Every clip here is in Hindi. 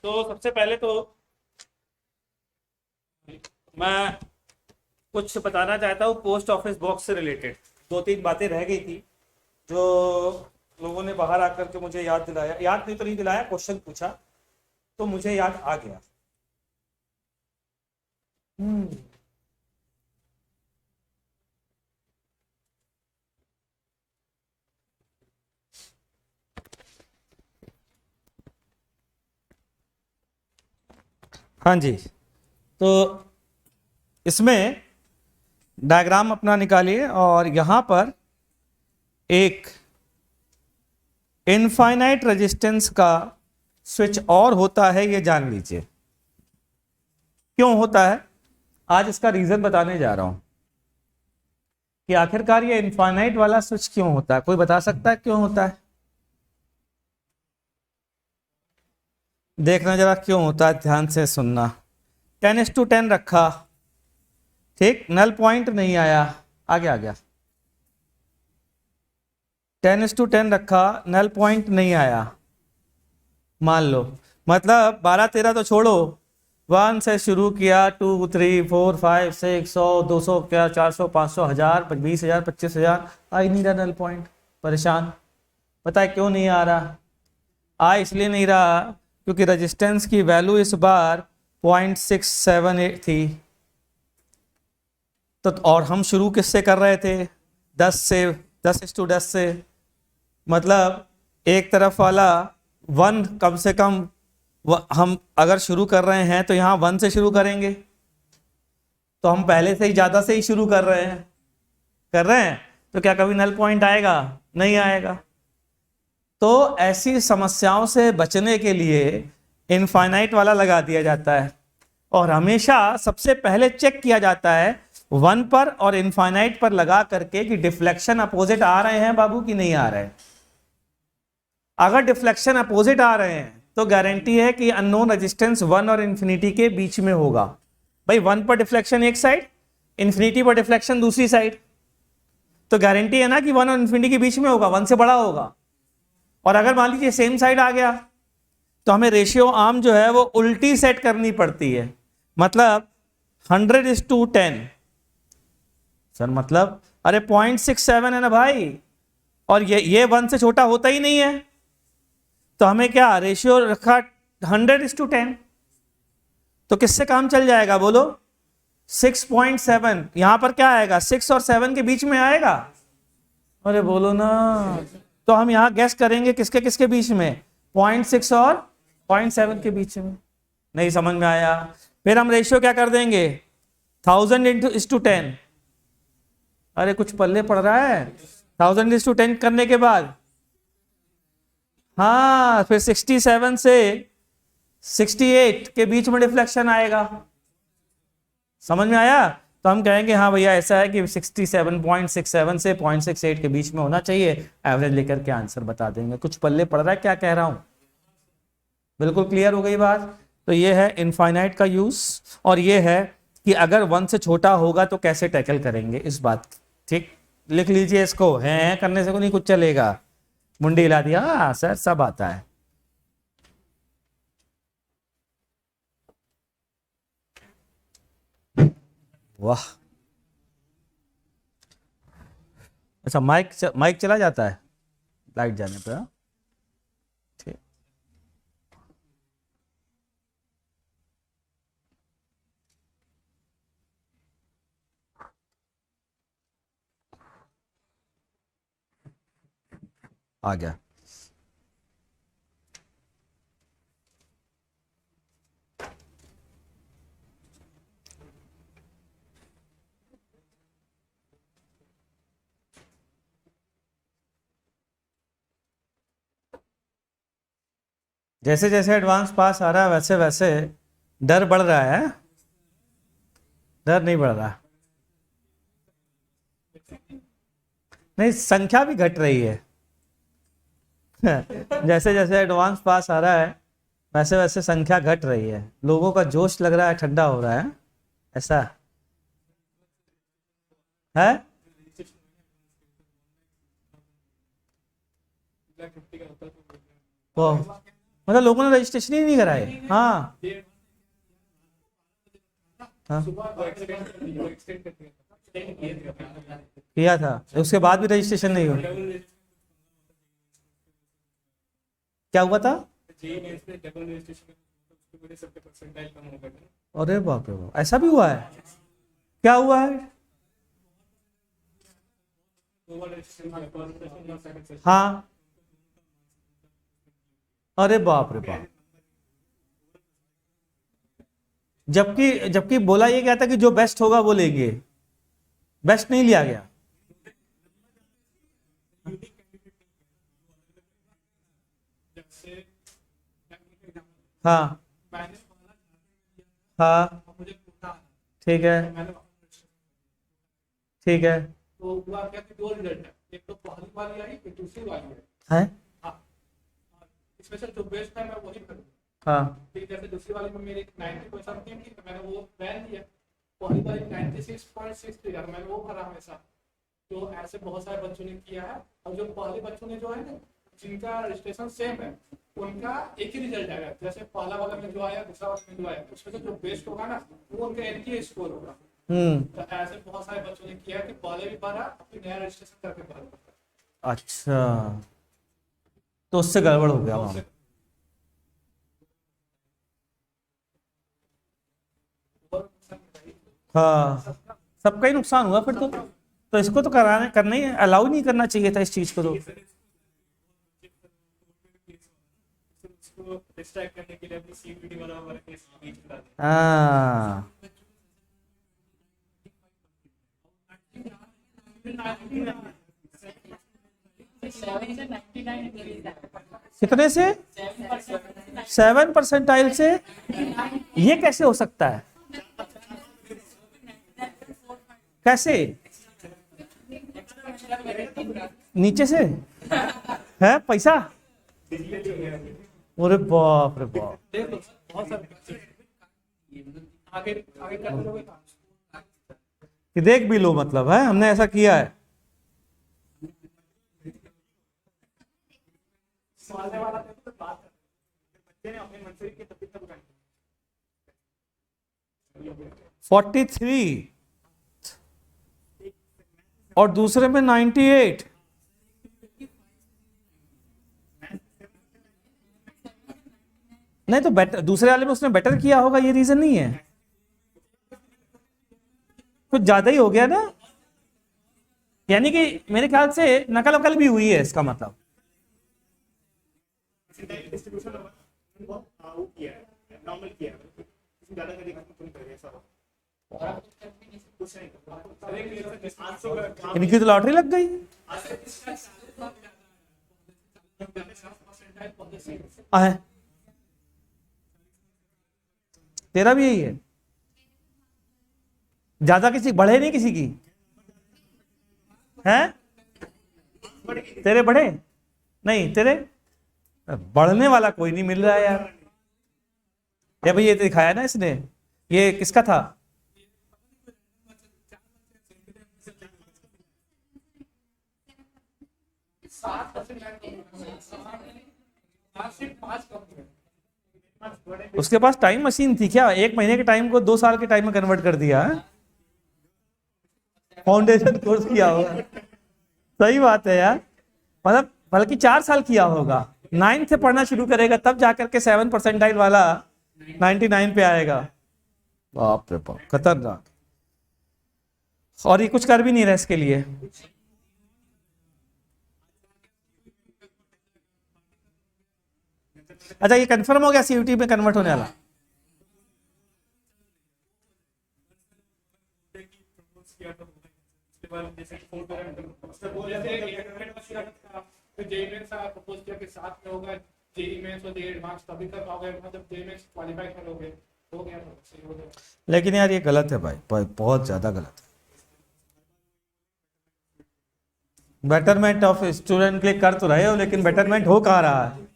तो सबसे पहले तो मैं कुछ बताना चाहता हूँ पोस्ट ऑफिस बॉक्स से रिलेटेड। दो तीन बातें रह गई थी जो लोगों ने बाहर आकर के मुझे याद दिलाया, याद नहीं तो नहीं दिलाया, क्वेश्चन पूछा तो मुझे याद आ गया। हम्म। हाँ जी। तो इसमें डायग्राम अपना निकालिए और यहां पर एक इनफाइनाइट रेजिस्टेंस का स्विच और होता है, ये जान लीजिए। क्यों होता है आज इसका रीजन बताने जा रहा हूं कि आखिरकार ये इनफाइनाइट वाला स्विच क्यों होता है। कोई बता सकता है क्यों होता है? देखना जरा क्यों होता है, ध्यान से सुनना। 10:10 रखा, ठीक, नल पॉइंट नहीं आया, आ गया आ गया। 10:10 रखा, नल पॉइंट नहीं आया, मान लो, मतलब 12-13 तो छोड़ो, 1 से शुरू किया, 2 3 4 5 6 100 200 क्या 400 500 1000 20,000 25,000, आ ही नहीं रहा नल पॉइंट। परेशान। पता है क्यों नहीं आ रहा? आ इसलिए नहीं रहा क्योंकि रेजिस्टेंस की वैल्यू इस बार 0.678 थी। तो और हम शुरू किससे कर रहे थे? 10 से, 10:10 से। मतलब एक तरफ वाला 1 कम से कम, हम अगर शुरू कर रहे हैं तो यहाँ 1 से शुरू करेंगे, तो हम पहले से ही ज़्यादा से ही शुरू कर रहे हैं तो क्या कभी नल पॉइंट आएगा? नहीं आएगा। तो ऐसी समस्याओं से बचने के लिए इनफाइनाइट वाला लगा दिया जाता है और हमेशा सबसे पहले चेक किया जाता है 1 पर और इनफाइनाइट पर लगा करके कि डिफ्लेक्शन अपोजिट आ रहे हैं बाबू कि नहीं आ रहे हैं। अगर डिफ्लेक्शन अपोजिट आ रहे हैं तो गारंटी है कि अननोन रेजिस्टेंस 1 और इन्फिनिटी के बीच में होगा। भाई 1 पर डिफ्लेक्शन एक साइड, इन्फिनिटी पर डिफ्लेक्शन दूसरी साइड, तो गारंटी है ना कि 1 और इन्फिनिटी के बीच में होगा, 1 से बड़ा होगा। और अगर मान लीजिए सेम साइड आ गया तो हमें रेशियो आर्म जो है वो उल्टी सेट करनी पड़ती है। मतलब 100:10। सर मतलब अरे 0.67 है ना भाई, और ये 1 से छोटा होता ही नहीं है, तो हमें क्या रेशियो रखा 100:10। तो किससे काम चल जाएगा बोलो? 6.7। यहां पर क्या आएगा? 6 और 7 के बीच में आएगा। अरे बोलो ना। तो हम यहां गैस करेंगे किसके किसके बीच में? 0.6 और 0.7 के बीच में। नहीं समझ में आया? फिर हम रेशियो क्या कर देंगे? 1000:10। अरे कुछ पल्ले पड़ रहा है? 1000:10 करने के बाद हाँ फिर 67 से 68 के बीच में डिफ्लेक्शन आएगा। समझ में आया? तो हम कहेंगे हाँ भैया ऐसा है कि 67.67 से 0.68 के बीच में होना चाहिए। एवरेज लेकर के आंसर बता देंगे। कुछ पल्ले पड़ रहा है क्या कह रहा हूं? बिल्कुल क्लियर हो गई बात? तो ये है इनफाइनाइट का यूज, और ये है कि अगर 1 से छोटा होगा तो कैसे टैकल करेंगे इस बात। ठीक, लिख लीजिए इसको, है करने से को नहीं कुछ चलेगा। मुंडी हिला दिया, हाँ सर सब आता है। वाह। अच्छा माइक चला जाता है लाइट जाने पर? हाँ? ठीक, आ गया। जैसे जैसे एडवांस पास आ रहा है वैसे वैसे डर बढ़ रहा है। डर नहीं बढ़ रहा। नहीं, संख्या भी घट रही है। जैसे जैसे एडवांस पास आ रहा है वैसे वैसे संख्या घट रही है। लोगों का जोश लग रहा है ठंडा हो रहा है, ऐसा है। वो मतलब लोगों ने रजिस्ट्रेशन ही नहीं कराए। हाँ हाँ किया था, उसके बाद भी रजिस्ट्रेशन नहीं हुआ। क्या हुआ था? अरे बाप रे बाप, ऐसा भी हुआ है? क्या हुआ है? हाँ, अरे बाप रे बाप। जबकि जबकि बोला ये गया था कि जो बेस्ट होगा वो लेंगे, बेस्ट नहीं लिया गया। हाँ हाँ ठीक है ठीक है। तो हुआ क्या कि 2 रिजल्ट है, एक तो पहली वाली आई, एक दूसरी वाली है हाँ, इसमें से जो बेस्ट है मैं वही करूँगा। हाँ ठीक, जैसे दूसरी वाली में मेरी 90% थी, तो मैंने वो वैन दिया। पहली वाली 96.6 थी, मैंने वो भरा हमेशा। तो ऐसे बहुत सारे बच्चों ने किया है, और जो पहले बच्चों ने जो है ना, जिनका रजिस्ट्रेशन सेम है, उनका एक ही रिजल्ट आएगा। जैसे पहला वाला में जो आया, दूसरा वाला में जो आया, उसमें से जो बेस्ट होगा ना, वो उनका एनके स्कोर होगा। तो ऐसे बहुत सारे बच्चों ने किया कि पहले भी भरा, फिर नया रजिस्ट्रेशन करके भरा। अच्छा, तो उससे गड़बड़ हो गया वहां। हाँ, सबका ही नुकसान हुआ फिर तो इसको तो कराने करना ही अलाउ नहीं करना चाहिए था इस चीज को तो। हाँ कितने से? 7% से? ये कैसे हो सकता है? कैसे? नीचे से है पैसा? अरे बाप रे बाप। बहुत सारे आगे आगे करते लोगे कि देख भी लो, मतलब है हमने ऐसा किया है। वाले वाला तो बात बच्चे ने अपने मन से की तब तक 43 और दूसरे में 98। नहीं तो बेटर, दूसरे वाले में उसने बेटर किया होगा, ये रीजन नहीं है। कुछ ज्यादा ही हो गया ना, यानी कि मेरे ख्याल से नकल वकल भी हुई है इसका मतलब। इनकी तो लॉटरी लग गई। है तेरा भी यही है? ज्यादा किसी बढ़े नहीं, किसी की है? तेरे बढ़े नहीं? तेरे बढ़ने वाला कोई नहीं मिल रहा है यार। ये भाई ये तो दिखाया ना इसने, ये किसका था? उसके पास टाइम मशीन थी क्या? 1 महीने के टाइम को 2 साल के टाइम में कन्वर्ट कर दिया है। फाउंडेशन कोर्स किया होगा। सही बात है यार, मतलब बल्कि 4 साल किया होगा। 9th से पढ़ना शुरू करेगा तब जाकर के 7% वाला 99 पे आएगा। बाप रे बाप, खतरनाक। और ये कुछ कर भी नहीं रहा इसके लिए। अच्छा, ये कंफर्म हो गया सीयूटी में कन्वर्ट होने वाला? लेकिन यार ये गलत है भाई, बहुत ज्यादा गलत है। बेटरमेंट ऑफ स्टूडेंट के लिए कर तो रहे हो, लेकिन बेटरमेंट हो कहाँ रहा है?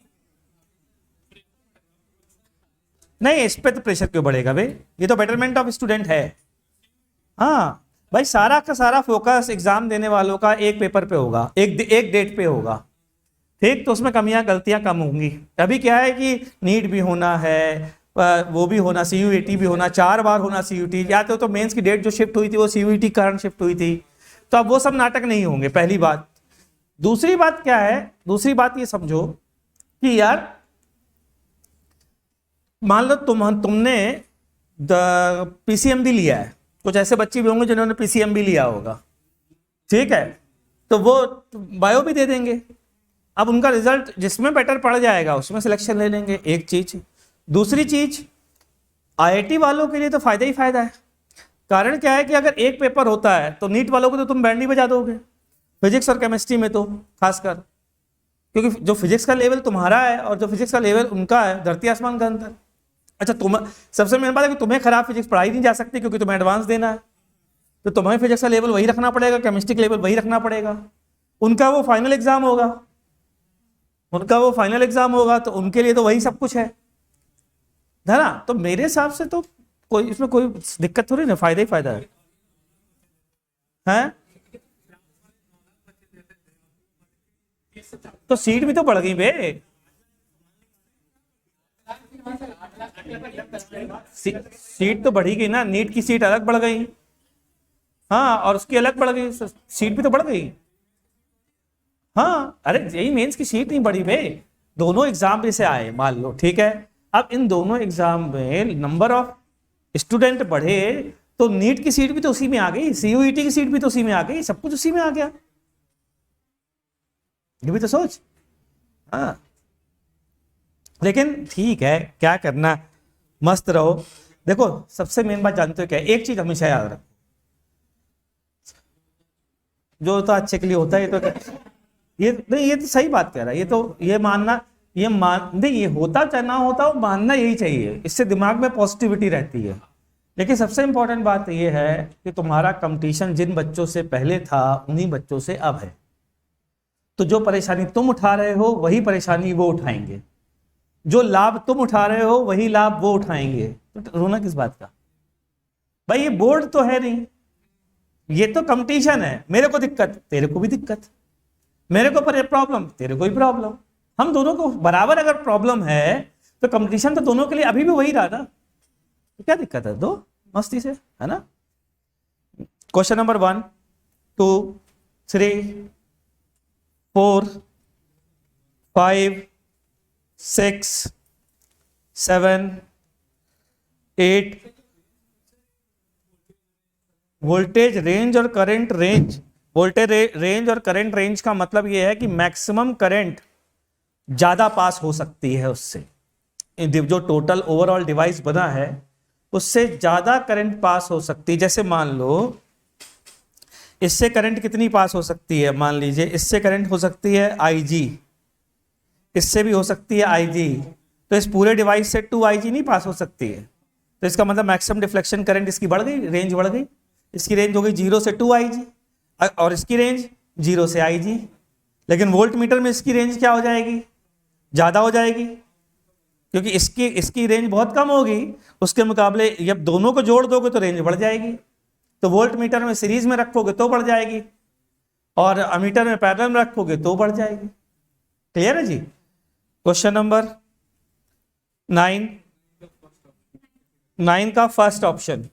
नहीं, इस पे तो प्रेशर क्यों बढ़ेगा भाई, ये तो बेटरमेंट ऑफ स्टूडेंट है। हाँ भाई, सारा का सारा फोकस एग्जाम देने वालों का एक पेपर पे होगा, एक डेट पे होगा, ठीक, तो उसमें कमियां गलतियां कम होंगी। अभी क्या है कि नीट भी होना है, वो भी होना, CUET भी होना, 4 बार होना CUET, या तो मेंस की डेट जो शिफ्ट हुई थी वो CUET कारण शिफ्ट हुई थी, तो अब वो सब नाटक नहीं होंगे, पहली बात। दूसरी बात क्या है, दूसरी बात ये समझो कि यार मान लो तुमने PCMB लिया है, कुछ ऐसे बच्चे भी होंगे जिन्होंने PCMB लिया होगा, ठीक है, तो वो बायो भी दे देंगे। अब उनका रिजल्ट जिसमें बेटर पड़ जाएगा उसमें सिलेक्शन ले लेंगे, एक चीज। दूसरी चीज, IIT वालों के लिए तो फायदा ही फायदा है। कारण क्या है कि अगर एक पेपर होता है तो नीट वालों को तो तुम बैंड ही बजा दोगे, फिजिक्स और केमिस्ट्री में तो खासकर, क्योंकि जो फिजिक्स का लेवल तुम्हारा है और जो फिजिक्स का लेवल उनका है, धरती आसमान का अंतर। अच्छा, तुम सबसे मेन बात है कि तुम्हें खराब फिजिक्स पढ़ाई नहीं जा सकती क्योंकि तुम्हें एडवांस देना है, तो तुम्हें फिजिक्स का लेवल वही रखना पड़ेगा, केमिस्ट्री का लेवल वही रखना पड़ेगा। उनका वो फाइनल एग्जाम होगा, उनका वो फाइनल एग्जाम होगा, तो उनके लिए तो वही सब कुछ है ना। तो मेरे हिसाब से तो कोई इसमें कोई दिक्कत थोड़ी ना, फायदा ही फायदा है, हैं? तो सीट भी तो बढ़ गई बे, सीट तो बढ़ी गई ना, नीट की सीट अलग बढ़ गई, हाँ, और उसकी अलग बढ़ गई, सीट भी तो बढ़ गई। हाँ, अरे यही मेंस की सीट नहीं बढ़ी बे, दोनों एग्जाम में से आए मान लो, ठीक है। अब इन दोनों एग्जाम में नंबर ऑफ स्टूडेंट बढ़े तो नीट की सीट भी तो उसी में आ गई, CUET की सीट भी तो उसी में आ गई, सब कुछ उसी में आ गया, ये भी तो सोच। हाँ, लेकिन ठीक है, क्या करना, मस्त रहो। देखो सबसे मेन बात जानते हो क्या है, एक चीज हमेशा याद रखो, जो होता अच्छे के लिए होता है, ये तो ये नहीं, ये तो सही बात कह रहा है, ये तो ये मानना, ये नहीं, ये होता चाहे ना होता, वो मानना यही चाहिए, इससे दिमाग में पॉजिटिविटी रहती है। लेकिन सबसे इंपॉर्टेंट बात ये है कि तुम्हारा कंपटीशन जिन बच्चों से पहले था उन्हीं बच्चों से अब है, तो जो परेशानी तुम उठा रहे हो वही परेशानी वो उठाएंगे, जो लाभ तुम उठा रहे हो वही लाभ वो उठाएंगे, तो रोना किस बात का भाई, ये बोर्ड तो है नहीं, ये तो कंपटीशन है, मेरे को दिक्कत तेरे को भी दिक्कत, मेरे को प्रॉब्लम तेरे को भी प्रॉब्लम, हम दोनों को बराबर अगर प्रॉब्लम है तो कंपटीशन तो दोनों के लिए अभी भी वही रहा ना, तो क्या दिक्कत है, दो मस्ती से, है ना। क्वेश्चन नंबर 1 2 3 4 5 6 7 8 वोल्टेज रेंज और करंट रेंज, वोल्टेज रेंज और करंट रेंज का मतलब यह है कि मैक्सिमम करंट ज्यादा पास हो सकती है उससे, जो टोटल ओवरऑल डिवाइस बना है उससे ज्यादा करंट पास हो सकती है। जैसे मान लो इससे करंट कितनी पास हो सकती है, मान लीजिए इससे करंट हो सकती है IG, इससे भी हो सकती है IG, तो इस पूरे डिवाइस से 2 IG नहीं पास हो सकती है, तो इसका मतलब मैक्सिमम डिफ्लेक्शन करंट इसकी बढ़ गई, रेंज बढ़ गई, इसकी रेंज हो गई 0 से 2 IG और इसकी रेंज 0 से IG, लेकिन वोल्ट मीटर में इसकी रेंज क्या हो जाएगी, ज्यादा हो जाएगी, क्योंकि इसकी रेंज बहुत कम होगी उसके मुकाबले, जब दोनों को जोड़ दोगे तो रेंज बढ़ जाएगी, तो वोल्ट मीटर में सीरीज में रखोगे तो बढ़ जाएगी और अमीटर में पैरेलल में रखोगे तो बढ़ जाएगी। क्लियर है जी। क्वेश्चन नंबर 9 का first option,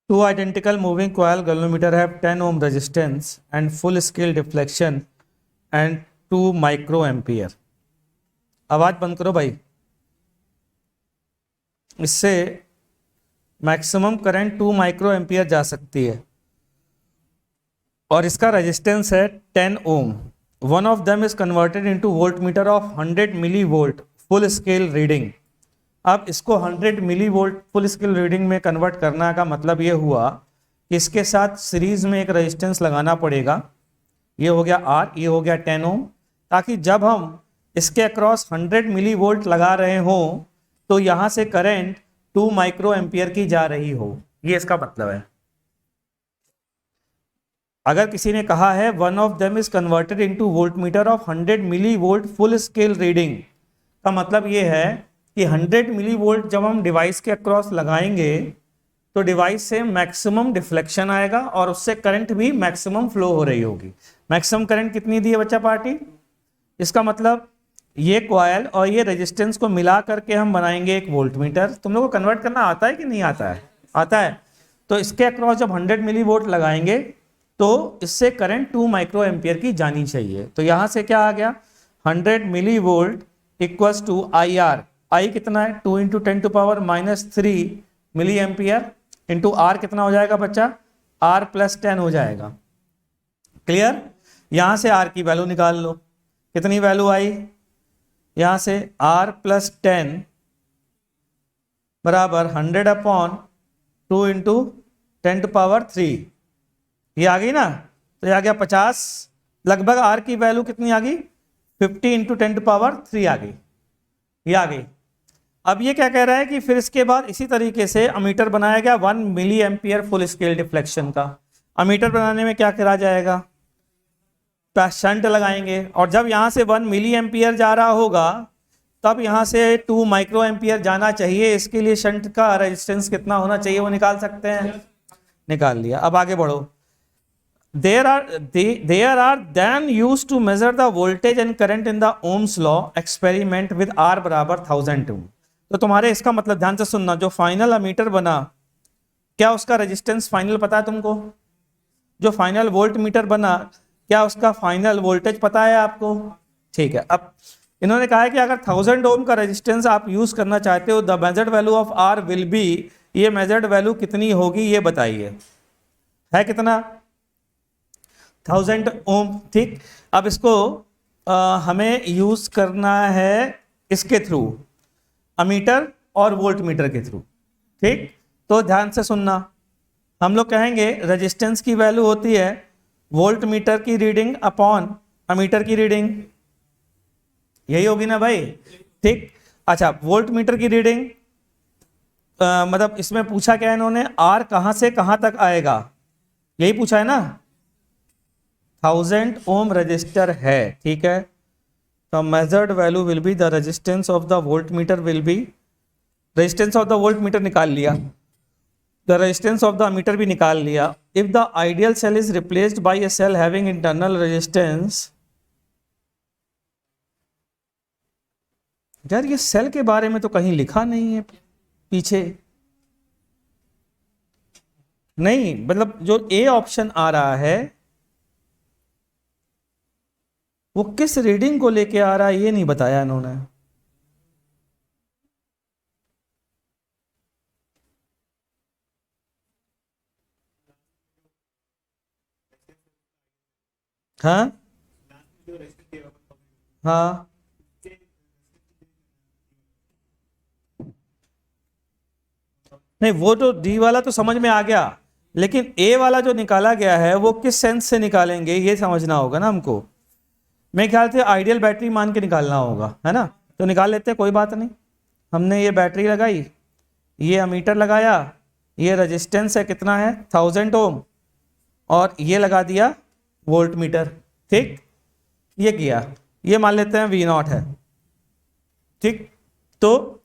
Two identical moving coil galvanometer have 10 ohm resistance and full scale deflection and 2 microampere। आवाज बंद करो भाई, इससे मैक्सिमम करंट 2 माइक्रोएम्पियर जा सकती है और इसका रेजिस्टेंस है 10 ohm. One of them is converted into voltmeter of 100 milli volt full scale reading. अब इसको 100 milli volt full scale reading में कन्वर्ट करना का मतलब ये हुआ कि इसके साथ सीरीज में एक रेजिस्टेंस लगाना पड़ेगा, ये हो गया R, ये हो गया 10 ओम, ताकि जब हम इसके अक्रॉस 100 मिली वोल्ट लगा रहे हों तो यहाँ से करंट 2 माइक्रो एम्पियर की जा रही हो। ये इसका मतलब है। अगर किसी ने कहा है one of them is converted into voltmeter of 100 milli volt full scale reading, का मतलब ये है कि 100 मिली वोल्ट जब हम डिवाइस के अक्रॉस लगाएंगे तो डिवाइस से मैक्सिमम डिफ्लेक्शन आएगा और उससे करंट भी मैक्सिमम फ्लो हो रही होगी। मैक्सिमम करंट कितनी दी है बच्चा पार्टी? इसका मतलब ये कॉइल और ये रेजिस्टेंस को मिला करके हम बनाएंगे एक वोल्टमीटर। तुम लोगों को कन्वर्ट करना आता है कि नहीं आता है? आता है। तो इसके अक्रॉस जब 100 मिली वोल्ट लगाएंगे तो इससे करंट 2 माइक्रो एम्पियर की जानी चाहिए। तो यहां से क्या आ गया? 100 मिली volt equals to I R. I कितना है? 2 into 10⁻³ milli ampere into R कितना हो जाएगा बच्चा? आर प्लस 10 हो जाएगा। क्लियर? यहां से आर की वैल्यू निकाल लो। कितनी वैल्यू आई? यहां से आर प्लस 10 बराबर 100/2 इंटू 10⁻³ ये आ गई ना? तो ये आ गया 50। लगभग आर की वैल्यू कितनी आ गई? 50 इंटू 10⁻³ आ गई। ये आ गई। अब ये क्या कह रहा है कि फिर इसके बाद इसी तरीके से अमीटर बनाया गया 1 milliampere full scale deflection का। अमीटर बनाने में क्या करा जाएगा? शंट लगाएंगे और जब यहां से 1 मिली एम्पियर जा रहा होगा तब यहां से 2 माइक्रो एम्पियर जाना चाहिए। इसके लिए शंट का रेजिस्टेंस कितना होना चाहिए वो निकाल सकते हैं। निकाल लिया। अब आगे बढ़ो। There are then used to measure the voltage and current in the Ohm's law experiment with R बराबर 1000 ओम। तो तुम्हारे इसका मतलब ध्यान से सुनना, जो फाइनल अमीटर बना क्या उसका रेजिस्टेंस फाइनल पता है तुमको? जो फाइनल वोल्ट मीटर बना क्या उसका फाइनल वोल्टेज पता है आपको? ठीक है। अब इन्होंने कहा है कि अगर 1000 ओम का रेजिस्टेंस आप यूज करना चाहते हो, the measured value of R will be, ये मेजर्ड वैल्यू कितनी होगी ये बताइए। है कितना? 1000 ओम। ठीक। अब इसको हमें यूज करना है इसके थ्रू, अमीटर और वोल्ट मीटर के थ्रू। ठीक। तो ध्यान से सुनना, हम लोग कहेंगे रेजिस्टेंस की वैल्यू होती है वोल्ट मीटर की रीडिंग अपॉन अमीटर की रीडिंग। यही होगी ना भाई? ठीक। अच्छा, वोल्ट मीटर की रीडिंग मतलब इसमें पूछा क्या है इन्होंने? आर कहां से कहां तक आएगा, यही पूछा है ना? 1000 ओम रजिस्टर है। ठीक है। तो measured value will be the resistance of the voltmeter will be, resistance of the voltmeter निकाल लिया, the resistance of the ammeter भी निकाल लिया। If the ideal cell is replaced by a cell having internal resistance. यार ये सेल के बारे में तो कहीं लिखा नहीं है पीछे। नहीं, मतलब जो ए ऑप्शन आ रहा है वो किस रीडिंग को लेके आ रहा है ये नहीं बताया इन्होंने। हाँ हाँ, नहीं वो तो डी वाला तो समझ में आ गया, लेकिन ए वाला जो निकाला गया है वो किस सेंस से निकालेंगे ये समझना होगा ना हमको। मेरे ख्याल से आइडियल बैटरी मान के निकालना होगा, है ना? तो निकाल लेते हैं, कोई बात नहीं। हमने ये बैटरी लगाई, ये अमीटर लगाया, ये रेजिस्टेंस है कितना है 1000 ओम, और ये लगा दिया वोल्ट मीटर। ठीक। ये किया, ये मान लेते हैं V0 है। ठीक। तो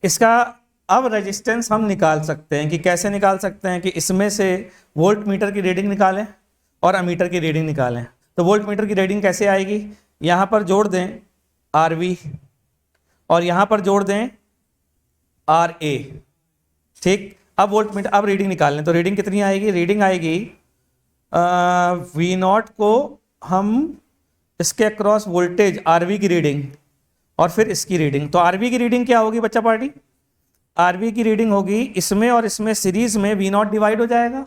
इसका अब रेजिस्टेंस हम निकाल सकते हैं कि कैसे निकाल सकते हैं कि इसमें से वोल्ट मीटर की रीडिंग निकालें और अमीटर की रीडिंग निकालें। तो वोल्ट मीटर की रीडिंग कैसे आएगी? यहाँ पर जोड़ दें RV और यहाँ पर जोड़ दें RA। ठीक। अब वोल्ट मीटर, अब रीडिंग निकाल लें। तो रीडिंग कितनी आएगी? रीडिंग आएगी V0 को हम इसके अक्रॉस वोल्टेज RV की रीडिंग और फिर इसकी रीडिंग। तो RV की रीडिंग क्या होगी बच्चा पार्टी? RV की रीडिंग होगी इसमें और इसमें सीरीज में V0 डिवाइड हो जाएगा।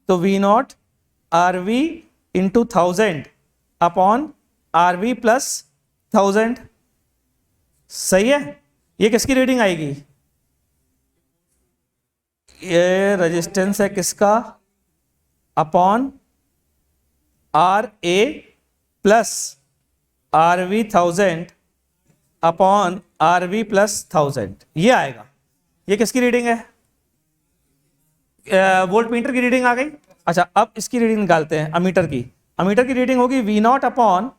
तो V0 RV into 1000 upon RV plus 1000। सही है। ये किसकी रीडिंग आएगी? ये रेजिस्टेंस है किसका? Upon RA plus RV 1000 upon RV plus 1000, ये आएगा। ये किसकी रीडिंग है? वोल्ट मीटर की रीडिंग आ गई। अच्छा, अब इसकी रीडिंग निकालते हैं अमीटर की। अमीटर की रीडिंग होगी V naught upon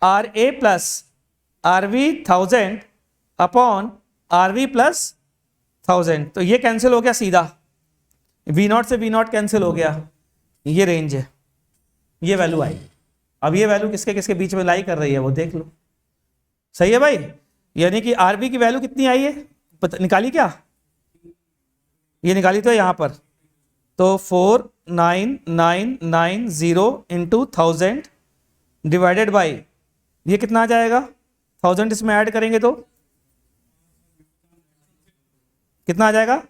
R A plus R V 1000 upon R V plus 1000। तो ये कैंसिल हो गया सीधा, वी नॉट से वी नॉट कैंसिल हो गया, ये रेंज है, ये वैल्यू आई। अब ये वैल्यू किसके किसके बीच में लाई कर रही है वो देख लो। सही है भाई, यानी कि आरबी की वैल्यू कितनी आई है निकाली क्या? ये निकाली तो यहाँ पर, तो 4990 इंटू 1000 डिवाइडेड बाई, ये कितना आ जाएगा? 1000 इसमें ऐड करेंगे तो कितना आ जाएगा?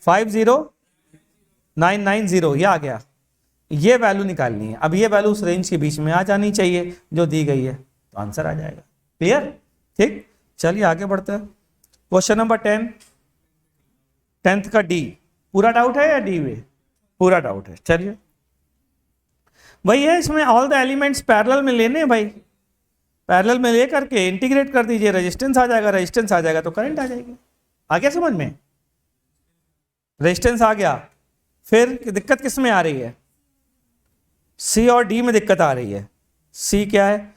50990, ये आ गया। ये वैल्यू निकालनी है। अब ये वैल्यू उस रेंज के बीच में आ जानी चाहिए जो दी गई है, तो आंसर आ जाएगा। क्लियर? ठीक, चलिए आगे बढ़ते हैं। क्वेश्चन नंबर 10, 10th का डी। पूरा डाउट है या डी में? पूरा डाउट है। चलिए वही है, इसमें ऑल द एलिमेंट्स पैरेलल में लेने हैं भाई, पैरेलल में ले करके इंटीग्रेट कर दीजिए, रेजिस्टेंस आ जाएगा, रेजिस्टेंस आ जाएगा तो करंट आ जाएगी। आ गया समझ में? रेजिस्टेंस आ गया, फिर दिक्कत किस में आ रही है? सी और डी में दिक्कत आ रही है। सी क्या है?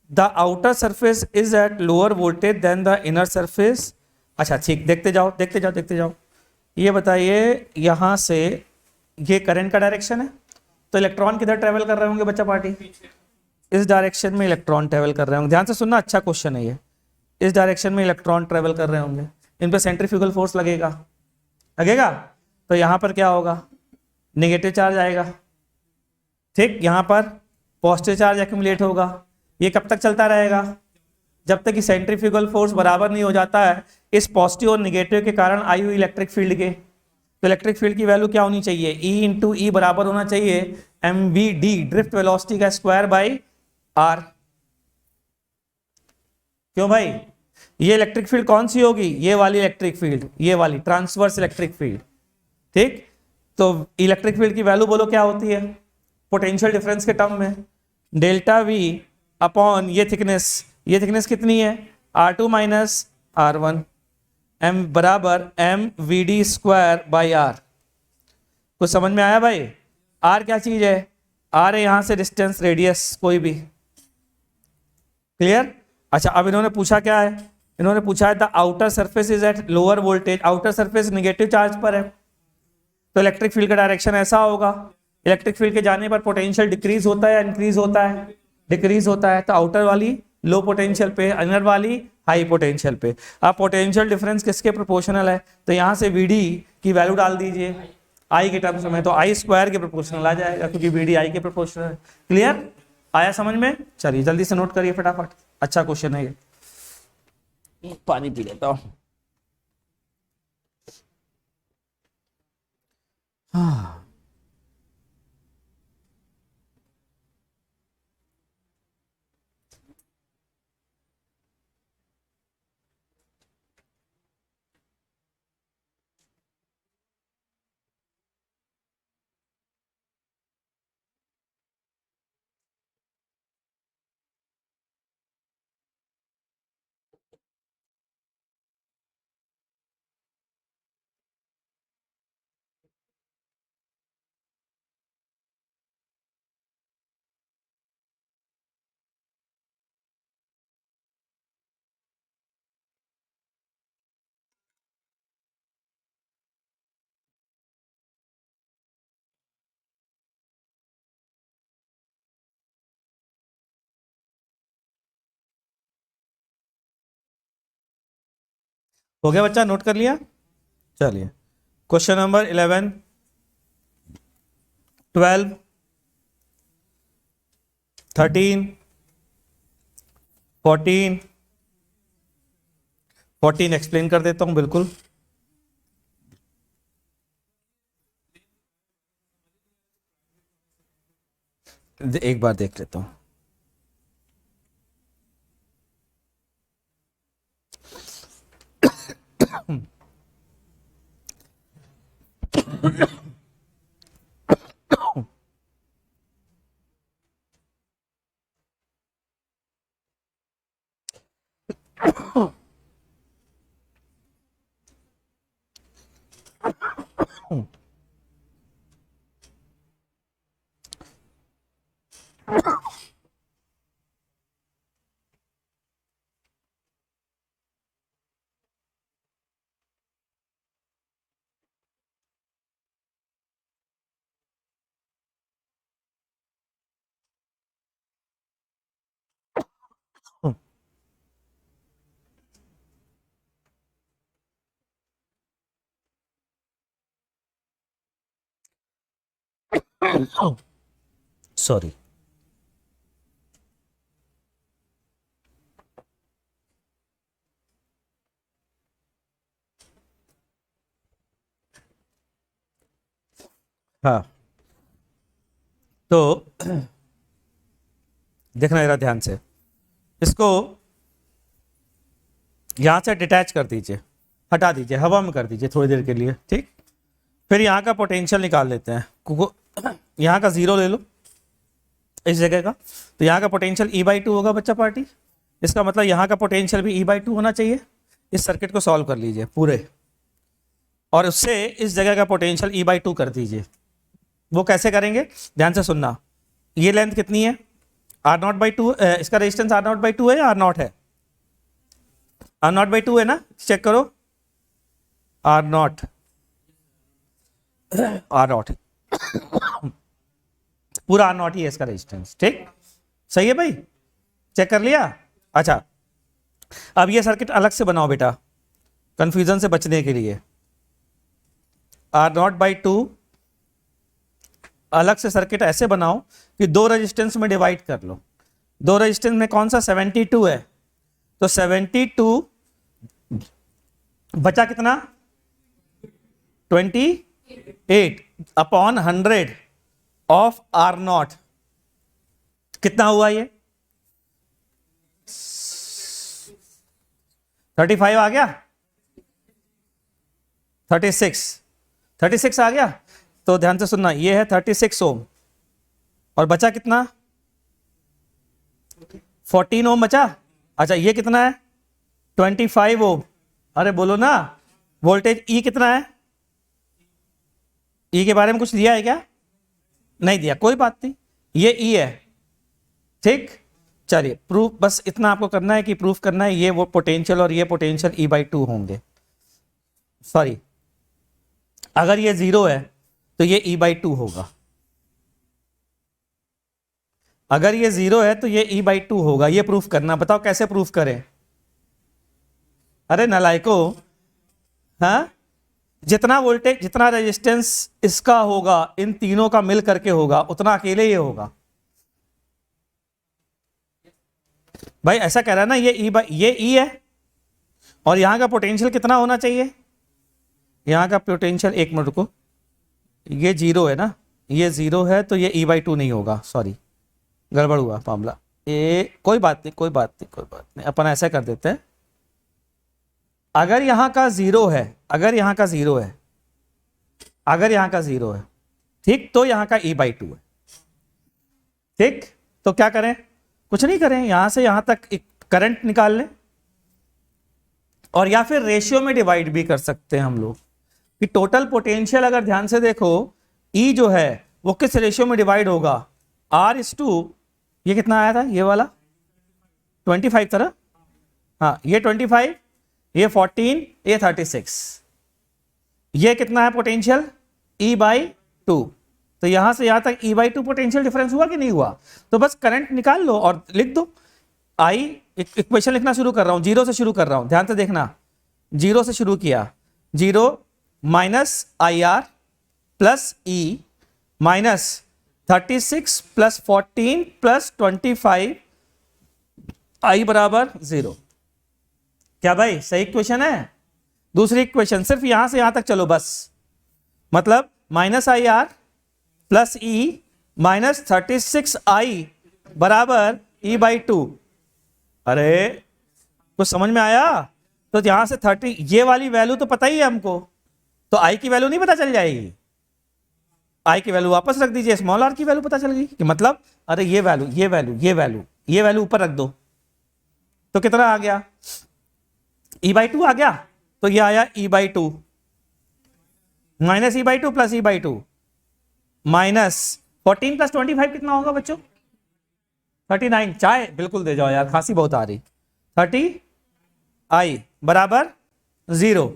The outer surface is at lower voltage than the inner surface. अच्छा ठीक, देखते जाओ देखते जाओ देखते जाओ। ये बताइए, यहाँ से ये करंट का डायरेक्शन है, तो इलेक्ट्रॉन किधर ट्रेवल कर रहे होंगे बच्चा पार्टी? इस डायरेक्शन में इलेक्ट्रॉन ट्रेवल कर रहे होंगे। ध्यान से सुनना, अच्छा क्वेश्चन है ये। इस डायरेक्शन में इलेक्ट्रॉन ट्रेवल कर रहे होंगे, इन पर सेंट्रीफ्यूगल फोर्स लगेगा, लगेगा, तो यहाँ पर क्या होगा? नेगेटिव चार्ज आएगा। ठीक, यहाँ पर पॉजिटिव चार्ज एक्यूमुलेट होगा। ये कब तक चलता रहेगा? जब तक कि सेंट्रीफ्यूगल फोर्स बराबर नहीं हो जाता है इस पॉजिटिव और निगेटिव के कारण आई हुई इलेक्ट्रिक फील्ड के। तो इलेक्ट्रिक फील्ड की वैल्यू क्या होनी चाहिए? E इंटू ई बराबर होना चाहिए mvd, ड्रिफ्ट वेलोसिटी का स्क्वायर बाई आर। क्यों भाई? ये इलेक्ट्रिक फील्ड कौन सी होगी? ये वाली इलेक्ट्रिक फील्ड, ये वाली ट्रांसवर्स इलेक्ट्रिक फील्ड। ठीक, तो इलेक्ट्रिक फील्ड की वैल्यू बोलो क्या होती है पोटेंशियल डिफरेंस के टर्म में? डेल्टा वी अपॉन ये थिकनेस कितनी है? R2 माइनस R1, m बराबर mvd स्क्वायर बाई आर। कुछ समझ में आया भाई? R क्या चीज है? R है यहाँ से डिस्टेंस, रेडियस कोई भी। क्लियर? अच्छा, अब इन्होंने पूछा क्या है? इन्होंने पूछा है the outer surface is at lower voltage. Outer surface negative charge पर है, तो इलेक्ट्रिक फील्ड का डायरेक्शन ऐसा होगा। इलेक्ट्रिक फील्ड के जाने पर पोटेंशियल डिक्रीज होता है या इंक्रीज होता है? डिक्रीज होता है। तो आउटर वाली लो पोटेंशियल पे, इनर वाली हाई पोटेंशियल पे। अब पोटेंशियल डिफरेंस किसके प्रोपोर्शनल है? तो यहाँ से वीडी की वैल्यू डाल दीजिए आई के टर्म्स में, तो आई स्क्वायर के प्रोपोर्शनल आ जाएगा, क्योंकि वीडी आई के प्रोपोर्शनल है। क्लियर? आया समझ में? चलिए जल्दी से नोट करिए फटाफट, अच्छा क्वेश्चन है ये। पानी पी लेता हूँ। हाँ, हो गया बच्चा, नोट कर लिया? चलिए क्वेश्चन नंबर 11, 12, 13, 14 एक्सप्लेन कर देता हूं बिल्कुल। एक बार देख लेता हूं। सॉरी। हाँ, तो देखना जरा ध्यान से, इसको यहां से डिटैच कर दीजिए, हटा दीजिए, हवा में कर दीजिए थोड़ी देर के लिए, ठीक। फिर यहाँ का पोटेंशियल निकाल लेते हैं। यहाँ का जीरो ले लो इस जगह का, तो यहाँ का पोटेंशियल E/2 होगा बच्चा पार्टी। इसका मतलब यहाँ का पोटेंशियल भी E/2 होना चाहिए। इस सर्किट को सॉल्व कर लीजिए पूरे, और उससे इस जगह का पोटेंशियल E/2 कर दीजिए। वो कैसे करेंगे, ध्यान से सुनना। ये लेंथ कितनी है, R0/2, इसका रेजिस्टेंस R0/2 है या R0 है, R0/2 है ना, चेक करो, R0 पूरा R0 ही है इसका रेजिस्टेंस, ठीक, सही है भाई, चेक कर लिया। अच्छा, अब ये सर्किट अलग से बनाओ बेटा, कंफ्यूजन से बचने के लिए। R0/2 अलग से सर्किट ऐसे बनाओ कि दो रेजिस्टेंस में डिवाइड कर लो। दो रेजिस्टेंस में कौन सा, 72 है, तो 72 बचा कितना, 28 अपॉन 100 ऑफ R0, कितना हुआ ये, 35 आ गया, 36 आ गया। तो ध्यान से सुनना, ये है 36 ओम, और बचा कितना, 14 ओम बचा। अच्छा, ये कितना है, 25 ओम। अरे बोलो ना, वोल्टेज E कितना है, E के बारे में कुछ दिया है क्या, नहीं दिया, कोई बात नहीं, ये E है, ठीक। चलिए प्रूफ, बस इतना आपको करना है कि प्रूफ करना है ये वो पोटेंशियल और ये पोटेंशियल E/2 होंगे। सॉरी, अगर ये 0 है तो ये E/2 होगा, अगर ये 0 है तो ये E/2 होगा, ये प्रूफ करना। बताओ कैसे प्रूफ करें, अरे नलायको, हाँ, जितना वोल्टेज जितना रेजिस्टेंस इसका होगा, इन तीनों का मिल करके होगा, उतना अकेले ये होगा। भाई ऐसा कह रहा है ना, ये E है, और यहां का पोटेंशियल कितना होना चाहिए, यहां का पोटेंशियल, एक मिनट रुको, ये 0 है ना, ये 0 है तो ये E/2 नहीं होगा, सॉरी गड़बड़ हुआ मामला। ये कोई बात नहीं, कोई बात नहीं, कोई बात नहीं, अपन ऐसा कर देते हैं। अगर यहां का 0 है, अगर यहां का 0 है, अगर यहां का 0 है, ठीक, तो यहां का E/2 है, ठीक। तो क्या करें, कुछ नहीं करें, यहां से यहां तक एक करंट निकाल लें, और या फिर रेशियो में डिवाइड भी कर सकते हैं हम लोग कि टोटल पोटेंशियल, अगर ध्यान से देखो, E जो है वो किस रेशियो में डिवाइड होगा, R/2, ये कितना आया था, ये वाला 25 तरह, हाँ ये 25, ये 14, ये 36, ये कितना है पोटेंशियल, E/2। तो यहां से यहां तक E/2 पोटेंशियल डिफरेंस हुआ कि नहीं हुआ, तो बस करंट निकाल लो और लिख दो। इक्वेशन लिखना शुरू कर रहा हूं, 0 से शुरू कर रहा हूं, ध्यान से देखना, 0 से शुरू किया, 0 minus IR plus E minus 36 plus 14 plus 25, I बराबर 0। क्या भाई सही इक्वेशन है। दूसरी इक्वेशन, सिर्फ यहां से यहां तक चलो बस, मतलब minus IR plus E minus 36I बराबर E/2। अरे कुछ समझ में आया, तो यहां से 30, ये वाली वैल्यू तो पता ही है हमको, तो I की वैल्यू नहीं पता चल जाएगी, I की वैल्यू वापस रख दीजिए, स्मॉल r की वैल्यू पता चल गई कि मतलब, अरे ये वैल्यू, ये वैल्यू, ये वैल्यू, ये वैल्यू ऊपर रख दो, तो कितना आ गया, E/2 आ गया। तो ये आया E/2 minus E/2 plus E/2 minus 14 plus 25 कितना होगा बच्चों, 39 चाय बिल्कुल दे जाओ यार, खांसी बहुत आ रही। 30 आई बराबर 0,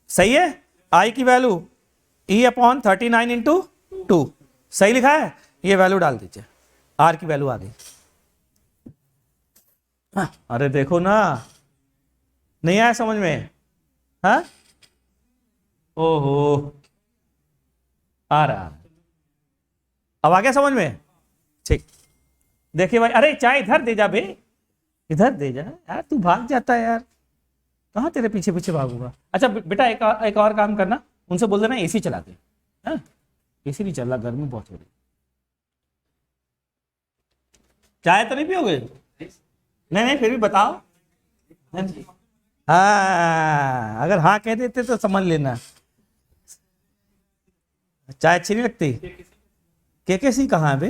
सही है। आई की वैल्यू E अपॉन 39 इंटू 2, सही लिखा है। ये वैल्यू डाल दीजिए, आर की वैल्यू आ गई। अरे देखो ना, नहीं आया समझ में? हाँ, ओहो, आ रहा, अब आ गया समझ में? ठीक, देखिए भाई, अरे चाय इधर दे जा बे, इधर दे जा यार, तू भाग जाता है यार, कहाँ तेरे पीछे पीछे भागूंगा। अच्छा बेटा, एक और काम करना, उनसे बोल देना एसी चला दे। हाँ, एसी नहीं चल रहा, गर्मी बहुत हो रही। चाय तो नहीं पियोगे? नहीं नहीं, फिर भी बताओ। हाँ, अगर हाँ कह देते तो समझ लेना। चाय अच्छी नहीं लगती? केकेसी कहाँ है बे?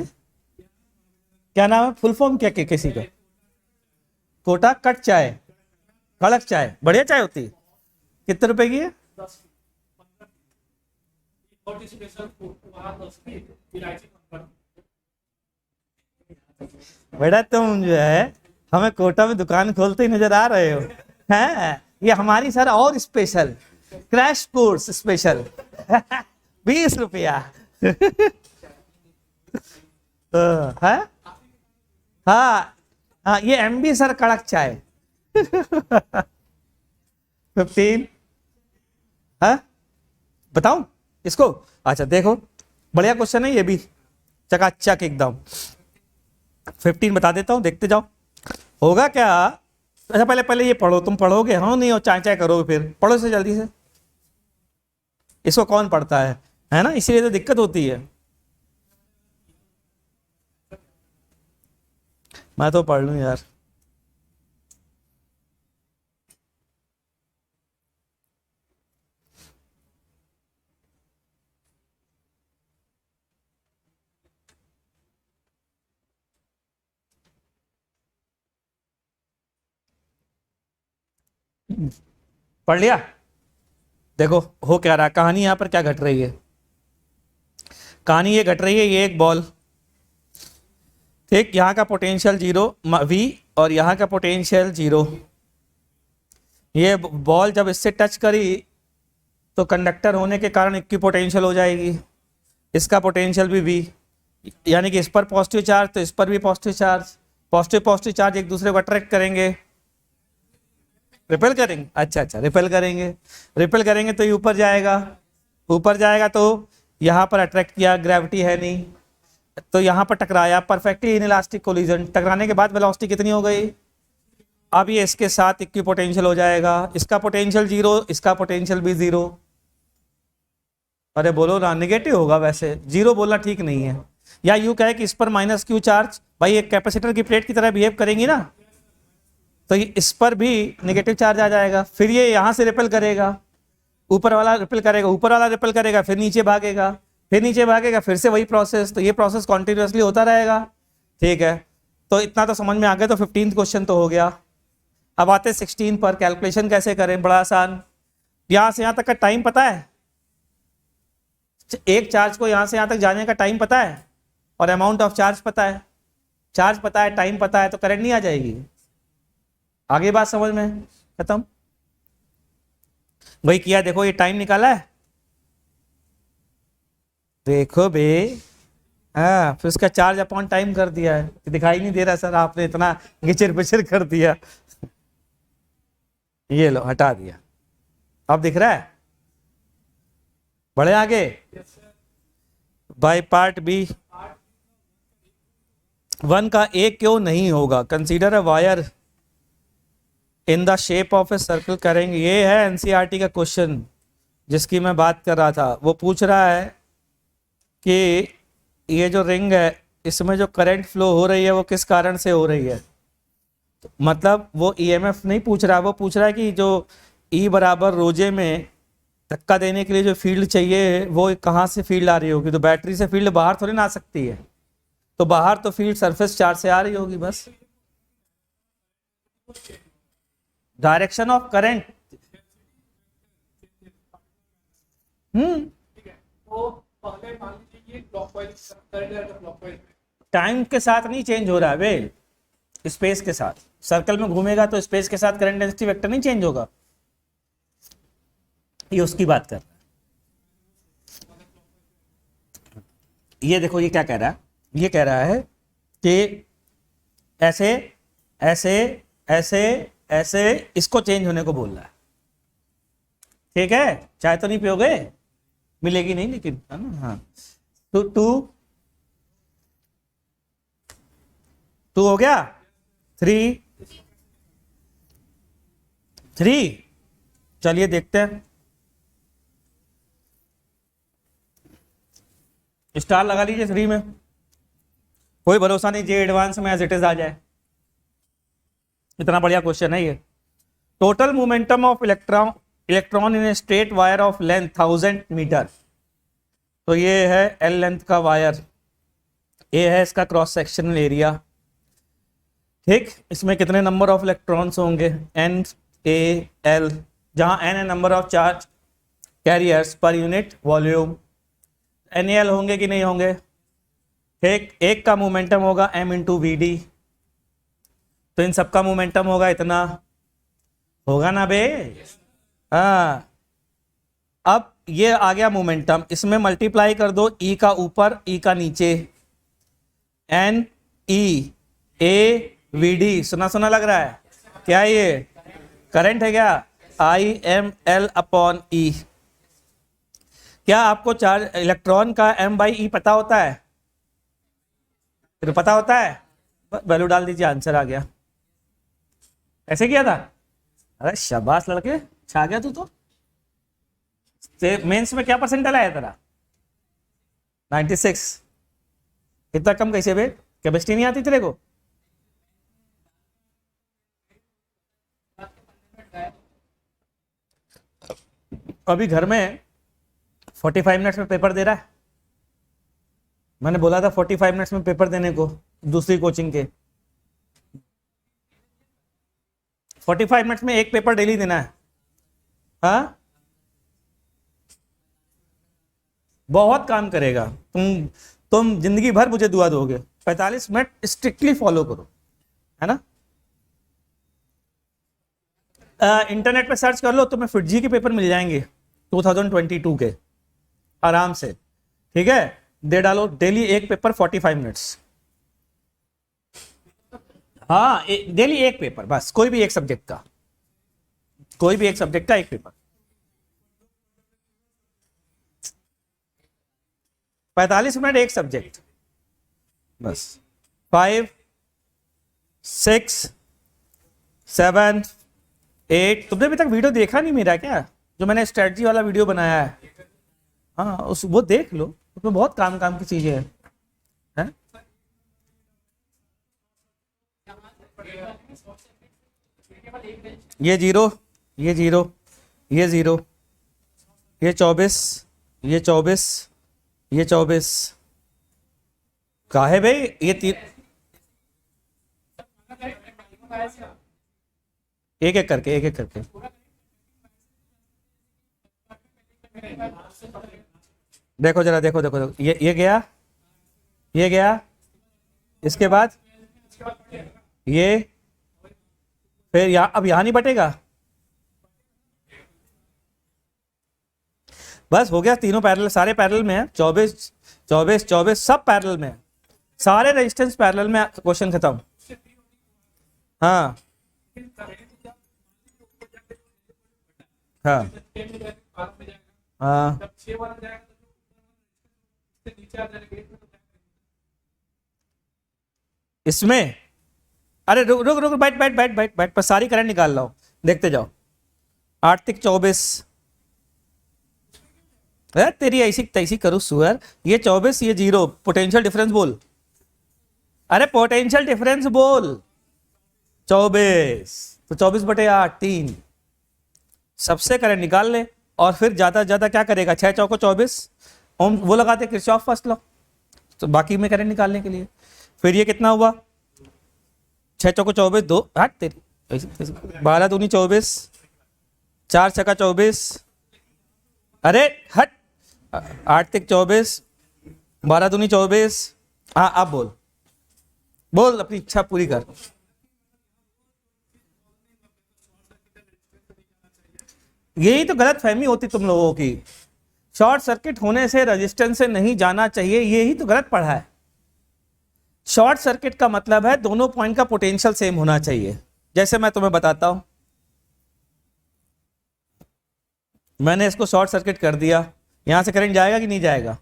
क्या नाम है, फुल फॉर्म क्या केकेसी का? कोटा कट चाय, कड़क चाय, बढ़िया चाय होती है। कितने रुपए की है? 10 15 स्पेशल फूड वहाँ 10 की इलायची 15। बेटा तुम जो है हमें कोटा में दुकान खोलते ही नजर आ रहे हो हैं। ये हमारी सर और स्पेशल क्रैश कोर्स स्पेशल 20 रुपया है। हाँ हाँ, ये MB सर कड़क चाय 15। हाँ बताऊं इसको? अच्छा देखो, बढ़िया क्वेश्चन है ये भी, चकाचक एकदम। 15 बता देता हूं, देखते जाओ होगा क्या। अच्छा पहले पहले ये पढ़ो, तुम पढ़ोगे हाँ नहीं, और चाय चाय करोगे, फिर पढ़ो से जल्दी से। इसको कौन पढ़ता है ना, इसीलिए तो दिक्कत होती है। मैं तो पढ़ लूं यार। पढ़ लिया? देखो हो क्या रहा, कहानी यहां पर क्या घट रही है। कहानी ये घट रही है, ये एक बॉल, ठीक, यहाँ का पोटेंशियल 0 V और यहाँ का पोटेंशियल 0। ये बॉल जब इससे टच करी तो कंडक्टर होने के कारण इक्वी पोटेंशियल हो जाएगी, इसका पोटेंशियल भी V, यानी कि इस पर पॉजिटिव चार्ज तो इस पर भी positive charge, positive positive charge एक दूसरे को अट्रैक्ट करेंगे, रिपेल करेंगे। अच्छा अच्छा, रिपेल करेंगे, रिपेल करेंगे तो ये ऊपर जाएगा, ऊपर जाएगा तो यहाँ पर अट्रैक्ट किया, ग्रेविटी है नहीं, तो यहाँ पर टकराया, परफेक्टली इनइलास्टिक कोलिजन। टकराने के बाद वेलोसिटी कितनी हो गई? अब ये इसके साथ इक्वी पोटेंशियल हो जाएगा, इसका पोटेंशियल 0, इसका पोटेंशियल भी 0। अरे बोलो ना, नेगेटिव होगा वैसे, 0 बोलना ठीक नहीं है। या यूं कहे कि इस पर माइनस क्यू चार्ज, भाई एक कैपेसिटर की प्लेट की तरह बिहेव करेंगी ना, तो इस पर भी नेगेटिव चार्ज आ जाएगा। फिर ये यहाँ से रिपेल करेगा, ऊपर वाला रिपेल करेगा, ऊपर वाला रिपेल करेगा, फिर नीचे भागेगा, फिर नीचे भागेगा, फिर से वही प्रोसेस। तो ये प्रोसेस कॉन्टिन्यूसली होता रहेगा, ठीक है। तो इतना तो समझ में आ गया। तो 15th क्वेश्चन तो हो गया। अब आते 16 पर, कैलकुलेशन कैसे करें, बड़ा आसान। यहाँ से यहाँ तक का टाइम पता है, एक चार्ज को यहाँ से यहाँ तक जाने का टाइम पता है, और अमाउंट ऑफ चार्ज पता है, चार्ज पता है, टाइम पता है, तो करंट नहीं आ जाएगी। आगे बात समझ में, खत्म। वही किया, देखो ये टाइम निकाला है, देखो बे, हाँ, फिर उसका चार्ज अपॉन टाइम कर दिया है। दिखाई नहीं दे रहा सर, आपने इतना गिचर पिचर कर दिया। ये लो हटा दिया, अब दिख रहा है। बढ़े आगे, बाय पार्ट बी। 1 का A क्यों नहीं होगा? Consider a wire in the shape of a circle करेंगे। ये है NCERT का क्वेश्चन जिसकी मैं बात कर रहा था। वो पूछ रहा है कि ये जो रिंग है इसमें जो करंट फ्लो हो रही है वो किस कारण से हो रही है। तो मतलब वो EMF नहीं पूछ रहा, वो पूछ रहा है कि जो E बराबर रोजे में धक्का देने के लिए जो फील्ड चाहिए वो कहाँ से फील्ड आ रही होगी। तो बैटरी से फील्ड बाहर थोड़ी ना आ सकती है, तो बाहर तो फील्ड सरफेस चार्ज से आ रही होगी बस। डायरेक्शन ऑफ करंट, ठीक है, तो पहले मान लीजिए ये क्लॉकवाइज करंट है, तो क्लॉकवाइज टाइम के साथ नहीं चेंज हो रहा है वे, स्पेस के साथ, सर्कल में घूमेगा तो स्पेस के साथ करंट डेंसिटी वेक्टर नहीं चेंज होगा, ये उसकी बात कर रहा है। ये देखो ये क्या कह रहा है, ये कह रहा है कि ऐसे ऐसे ऐसे ऐसे इसको चेंज होने को बोल रहा है। ठीक है, चाय तो नहीं पियोगे, मिलेगी नहीं लेकिन, है ना। हाँ, तो टू हो गया, थ्री, चलिए देखते हैं, स्टार लगा लीजिए 3 में, कोई भरोसा नहीं जे एडवांस में एज इट इज आ जाए, इतना बढ़िया क्वेश्चन है ये। Total momentum of electron in a straight wire of length 1000 metre, तो ये है एल लेंथ का वायर, ये है इसका क्रॉस सेक्शनल एरिया। ठीक, इसमें कितने नंबर ऑफ इलेक्ट्रॉन्स होंगे, एन ए एल, जहां एन है number of charge carriers per unit volume, N L होंगे कि नहीं होंगे। ठीक, एक का मोमेंटम होगा m इंटू वी डी, तो इन सबका मोमेंटम होगा इतना, होगा ना बे। हाँ, अब ये आ गया मोमेंटम, इसमें मल्टीप्लाई कर दो ई का ऊपर ई का नीचे, N E A V D, सुना सुना लग रहा है क्या, ये करंट है क्या, आई एम एल अपॉन ई। क्या आपको चार्ज इलेक्ट्रॉन का m बाई ई पता होता है, फिर पता होता है, वैल्यू डाल दीजिए, आंसर आ गया। ऐसे किया था, अरे शाबाश लड़के, छा गया तू तो। मेंस में क्या परसेंटाइल आया तेरा, 96, इतना कम कैसे बे, केमिस्ट्री नहीं आती तेरे को। अभी घर में 45 मिनट्स में पेपर दे रहा है, मैंने बोला था 45 मिनट्स में पेपर देने को दूसरी कोचिंग के, 45 मिनट्स में एक पेपर डेली देना है। हाँ, बहुत काम करेगा, तुम जिंदगी भर मुझे दुआ दोगे। 45 मिनट स्ट्रिक्टली फॉलो करो, है ना। इंटरनेट पे सर्च कर लो, तुम्हें फिटजी के पेपर मिल जाएंगे 2022 के आराम से। ठीक है, दे डालो डेली एक पेपर 45 मिनट्स। हाँ, डेली एक पेपर बस, कोई भी एक सब्जेक्ट का, कोई भी एक सब्जेक्ट का एक पेपर, 45 मिनट एक सब्जेक्ट बस। 5 6 7 8, तुमने अभी तक वीडियो देखा नहीं मेरा क्या, जो मैंने स्ट्रेटजी वाला वीडियो बनाया है। हाँ, वो देख लो, उसमें बहुत काम की चीजें हैं। ये 0, ये 0, ये 0, ये 24, ये 24, ये 24, काहे भाई, ये 3 एक एक करके, एक एक करके। देखो जरा, देखो देखो, देखो ये गया, ये गया, इसके बाद ये, फिर यहाँ, अब यहाँ नहीं बटेगा, बस हो गया। तीनों पैरेलल, सारे पैरेलल में है, 24 24 24 सब पैरेलल में है, सारे रेजिस्टेंस पैरेलल में, क्वेश्चन खत्म। हाँ हाँ हाँ, इसमें अरे रुक रुक रुक, बैठ बैठ बैठ बैठ बैठ, पर सारी करंट निकाल लो, देखते जाओ। 8 तिक 24, तेरी ऐसी तैसी करूँ सुअर, ये 24, ये 0, पोटेंशियल डिफरेंस बोल, अरे पोटेंशियल डिफरेंस बोल। 24, तो 24/8 3, सबसे करंट निकाल ले, और फिर ज्यादा से ज्यादा क्या करेगा, 6 चौको 24 ओम, वो लगाते किरचॉफ फर्स्ट लॉ, तो बाकी में करंट निकालने के लिए। फिर ये कितना हुआ, 6 चौको 24, 2 हट तेरी 12 दूनी 24, 4 छक्का 24, अरे हट, 8 तिक 24, 12 दूनी 24। हाँ, आप बोल बोल, अपनी इच्छा पूरी कर, यही तो गलत फहमी होती तुम लोगों की। शॉर्ट सर्किट होने से रेजिस्टेंस से नहीं जाना चाहिए, यही तो गलत पढ़ा है। शॉर्ट सर्किट का मतलब है दोनों पॉइंट का पोटेंशियल सेम होना चाहिए। जैसे मैं तुम्हें बताता हूं, मैंने इसको शॉर्ट सर्किट कर दिया, यहां से करंट जाएगा कि नहीं जाएगा?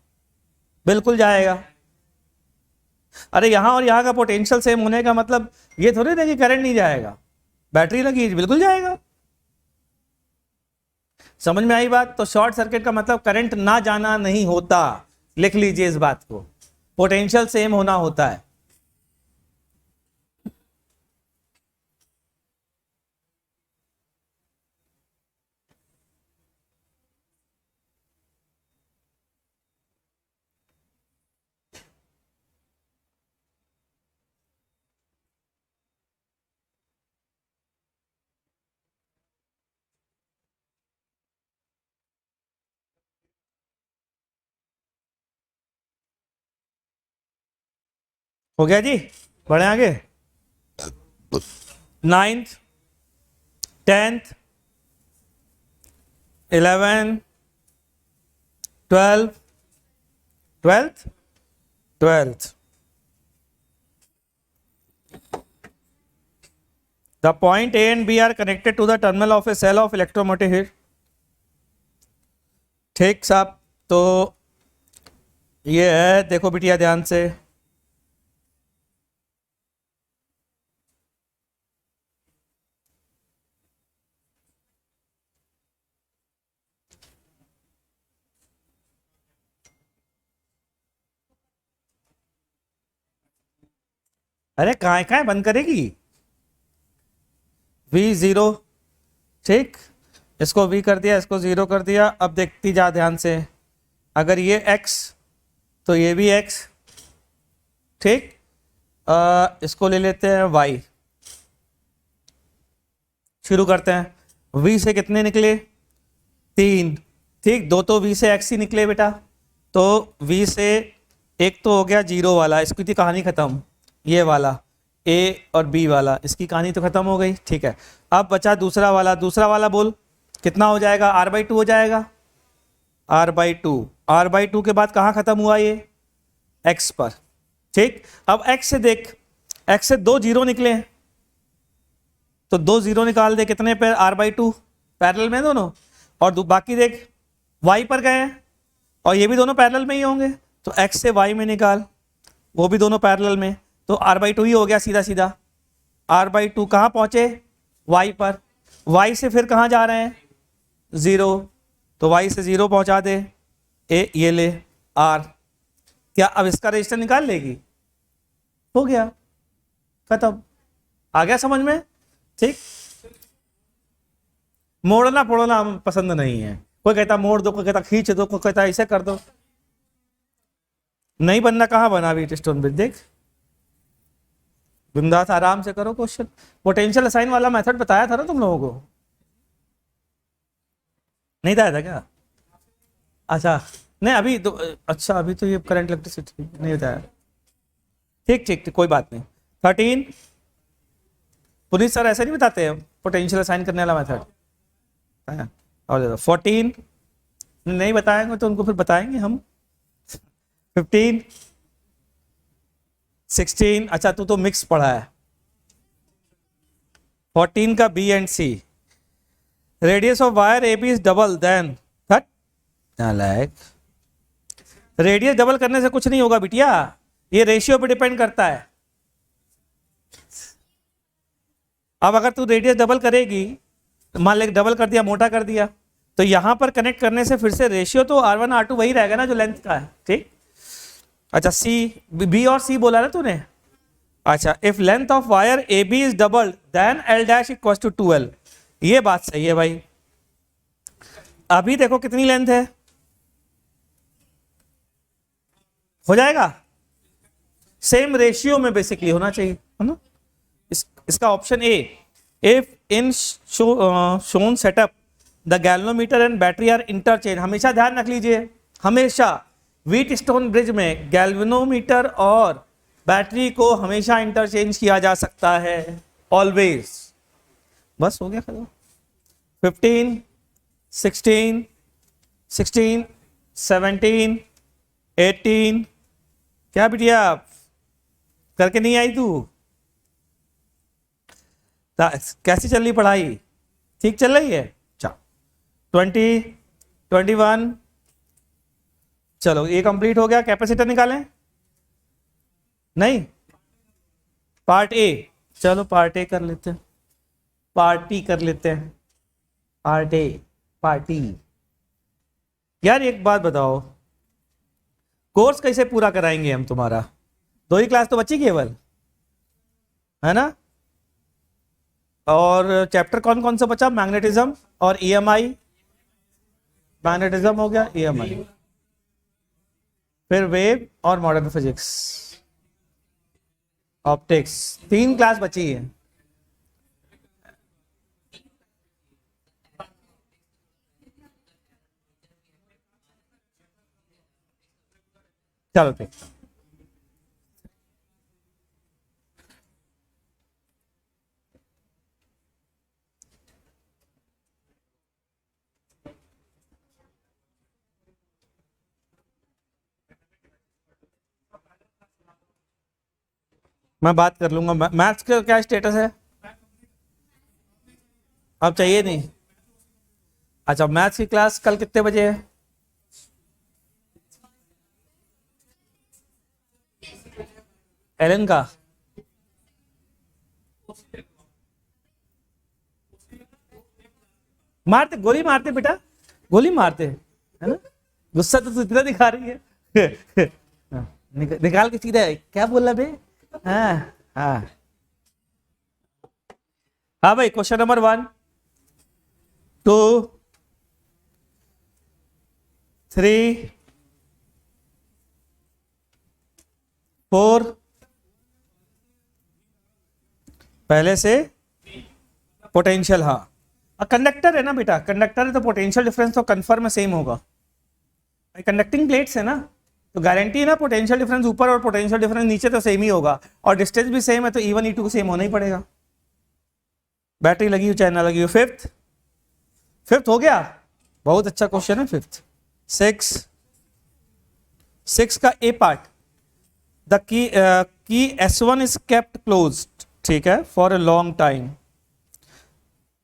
बिल्कुल जाएगा। अरे यहां और यहां का पोटेंशियल सेम होने का मतलब ये थोड़ी ना कि करंट नहीं जाएगा। बैटरी लगी बिल्कुल जाएगा। समझ में आई बात? तो शॉर्ट सर्किट का मतलब करंट ना जाना नहीं होता, लिख लीजिए इस बात को, पोटेंशियल सेम होना होता है। हो गया जी, बढ़े आगे। 9th 10th 11 12 12th 12th The point A and B are connected to the terminal of a cell of electromotive heat. ठीक साहब, तो ये है, देखो बिटिया ध्यान से, अरे कहाँ कहाँ बंद करेगी? V0, ठीक, इसको V कर दिया, इसको 0 कर दिया। अब देखती जा ध्यान से, अगर ये X तो ये भी X, ठीक। इसको ले लेते हैं Y, शुरू करते हैं। V से कितने निकले? 3, ठीक, दो तो V से X ही निकले बेटा, तो V से एक तो हो गया 0 वाला, इसकी थी कहानी खत्म। ये वाला A और B वाला, इसकी कहानी तो खत्म हो गई, ठीक है। अब बचा दूसरा वाला, दूसरा वाला बोल कितना हो जाएगा? R/2 हो जाएगा, R/2। R/2 के बाद कहाँ खत्म हुआ? ये X पर, ठीक। अब X से देख, X से 2 0 निकले, तो 2 0 निकाल दे, कितने पे? R/2, पैरेलल में दोनों। और बाकी देख Y पर गए हैं, और ये भी दोनों पैरेलल में ही होंगे, तो X से Y में निकाल, वो भी दोनों पैरेलल में, तो R/2 ही हो गया सीधा सीधा। R/2 कहाँ पहुंचे? Y पर। Y से फिर कहाँ जा रहे हैं? 0, तो Y से 0 पहुंचा दे। ये ले R, क्या अब इसका रजिस्टर निकाल लेगी? हो गया, खत्म। आ गया समझ में? ठीक। मोड़ना फोड़ना हम पसंद नहीं है, कोई कहता मोड़ दो, कोई कहता खींच दो, कोई कहता ऐसे कर दो। नहीं बनना, कहाँ बना अभी स्टोन ब्रिज, देख बिंदास आराम से करो क्वेश्चन। पोटेंशियल असाइन वाला मेथड बताया था ना तुम लोगों को, नहीं बताया था क्या? अच्छा नहीं, अभी तो, अच्छा अभी तो ये करंट इलेक्ट्रिसिटी नहीं बताया, ठीक ठीक ठीक, कोई बात नहीं। 13, पुनीत सर ऐसे नहीं बताते हैं पोटेंशियल असाइन करने वाला मेथड। और 14 नहीं बताएंगे तो उनको फिर बताएंगे हम। 15 16, अच्छा तू तो मिक्स पढ़ा है। 14 का B and C, radius of wire AB is double then that, like radius double करने से कुछ नहीं होगा बिटिया, ये रेशियो पे डिपेंड करता है। अब अगर तू रेडियस डबल करेगी, मान ले डबल कर दिया, मोटा कर दिया, तो यहां पर कनेक्ट करने से फिर से रेशियो तो R1 R2 वही रहेगा ना जो लेंथ का है, ठीक। अच्छा C, B और C बोला ना तूने। अच्छा, if length of wire AB is double then L' equals to 2L, ये बात सही है भाई। अभी देखो कितनी लेंथ है, हो जाएगा सेम रेशियो में बेसिकली होना चाहिए, है ना। इसका option A, if in shown setup the galvanometer and battery are interchange. हमेशा ध्यान रख लीजिए, हमेशा व्हीट स्टोन ब्रिज में गैल्वेनोमीटर और बैटरी को हमेशा इंटरचेंज किया जा सकता है, ऑलवेज। बस हो गया खत्म। 15 16, 16, 17, 18। क्या बिटिया करके नहीं आई तू? कैसी चल रही पढ़ाई? ठीक चल रही है? चलो 20, 21। चलो ये कंप्लीट हो गया। कैपेसिटर निकालें? नहीं, पार्ट ए। चलो पार्ट ए कर लेते हैं, पार्टी कर लेते हैं, पार्ट ए, पार्टी। यार एक बात बताओ, कोर्स कैसे पूरा कराएंगे हम तुम्हारा? 2 ही क्लास तो बची केवल, है ना? और चैप्टर कौन कौन सा बचा? मैग्नेटिज्म और ईएमआई। मैग्नेटिज्म हो गया, ईएमआई, फिर वेव और मॉडर्न फिजिक्स, ऑप्टिक्स। 3 क्लास बची है। चलो ठीक। मैं बात कर लूंगा। मैथ्स का क्या स्टेटस है? अब चाहिए नहीं? अच्छा, मैथ्स की क्लास कल कितने बजे है? एलन का? मारते, गोली मारते बेटा, गोली मारते, है ना? गुस्सा तो तू इतना दिखा रही है। निकाल के सीधा क्या बोल रहा बे? हाँ हाँ हाँ भाई, क्वेश्चन नंबर 1, 2, 3, 4। पहले से पोटेंशियल, हाँ। कंडक्टर है ना बेटा, कंडक्टर है तो पोटेंशियल डिफरेंस तो कन्फर्म सेम होगा। कंडक्टिंग प्लेट्स है ना, तो गारंटी है ना पोटेंशियल डिफरेंस ऊपर और पोटेंशियल डिफरेंस नीचे तो सेम ही होगा, और डिस्टेंस भी सेम है तो E1 E2 सेम होना ही पड़ेगा। बैटरी लगी हो चाहे ना लगी हो। फिफ्थ हो गया। बहुत अच्छा क्वेश्चन है फिफ्थ। 6 का ए part, the key S1 is kept closed, ठीक है, for a long time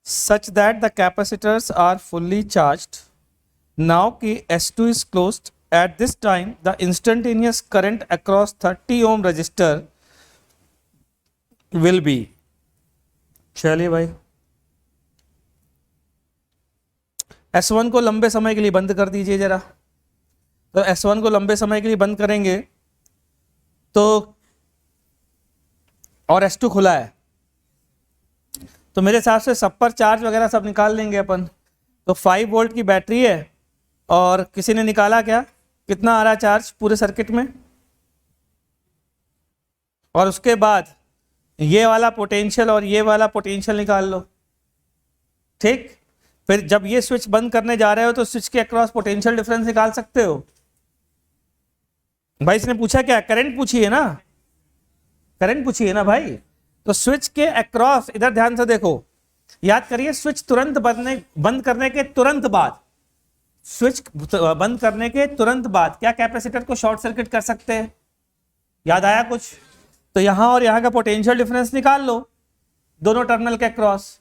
such that the capacitors are fully charged. Now key S2 is closed. At this time, the instantaneous current across 30 ohm resistor will be. चलिए भाई, S1 को लंबे समय के लिए बंद कर दीजिए जरा। तो S1 को लंबे समय के लिए बंद करेंगे तो, और S2 खुला है, तो मेरे हिसाब से सब पर चार्ज वगैरह सब निकाल लेंगे अपन। तो 5 वोल्ट की बैटरी है, और किसी ने निकाला क्या, कितना आ रहा है चार्ज पूरे सर्किट में? और उसके बाद ये वाला पोटेंशियल और ये वाला पोटेंशियल निकाल लो, ठीक। फिर जब ये स्विच बंद करने जा रहे हो तो स्विच के अक्रॉस पोटेंशियल डिफरेंस निकाल सकते हो। भाई इसने पूछा क्या? करंट पूछी है ना, करंट पूछी है ना भाई। तो स्विच के अक्रॉस, इधर ध्यान से देखो, याद करिए, स्विच तुरंत बंद करने के तुरंत बाद, स्विच बंद करने के तुरंत बाद क्या कैपेसिटर को शॉर्ट सर्किट कर सकते हैं? याद आया कुछ? तो यहां और यहां का पोटेंशियल डिफरेंस निकाल लो दोनों टर्मिनल के अक्रॉस।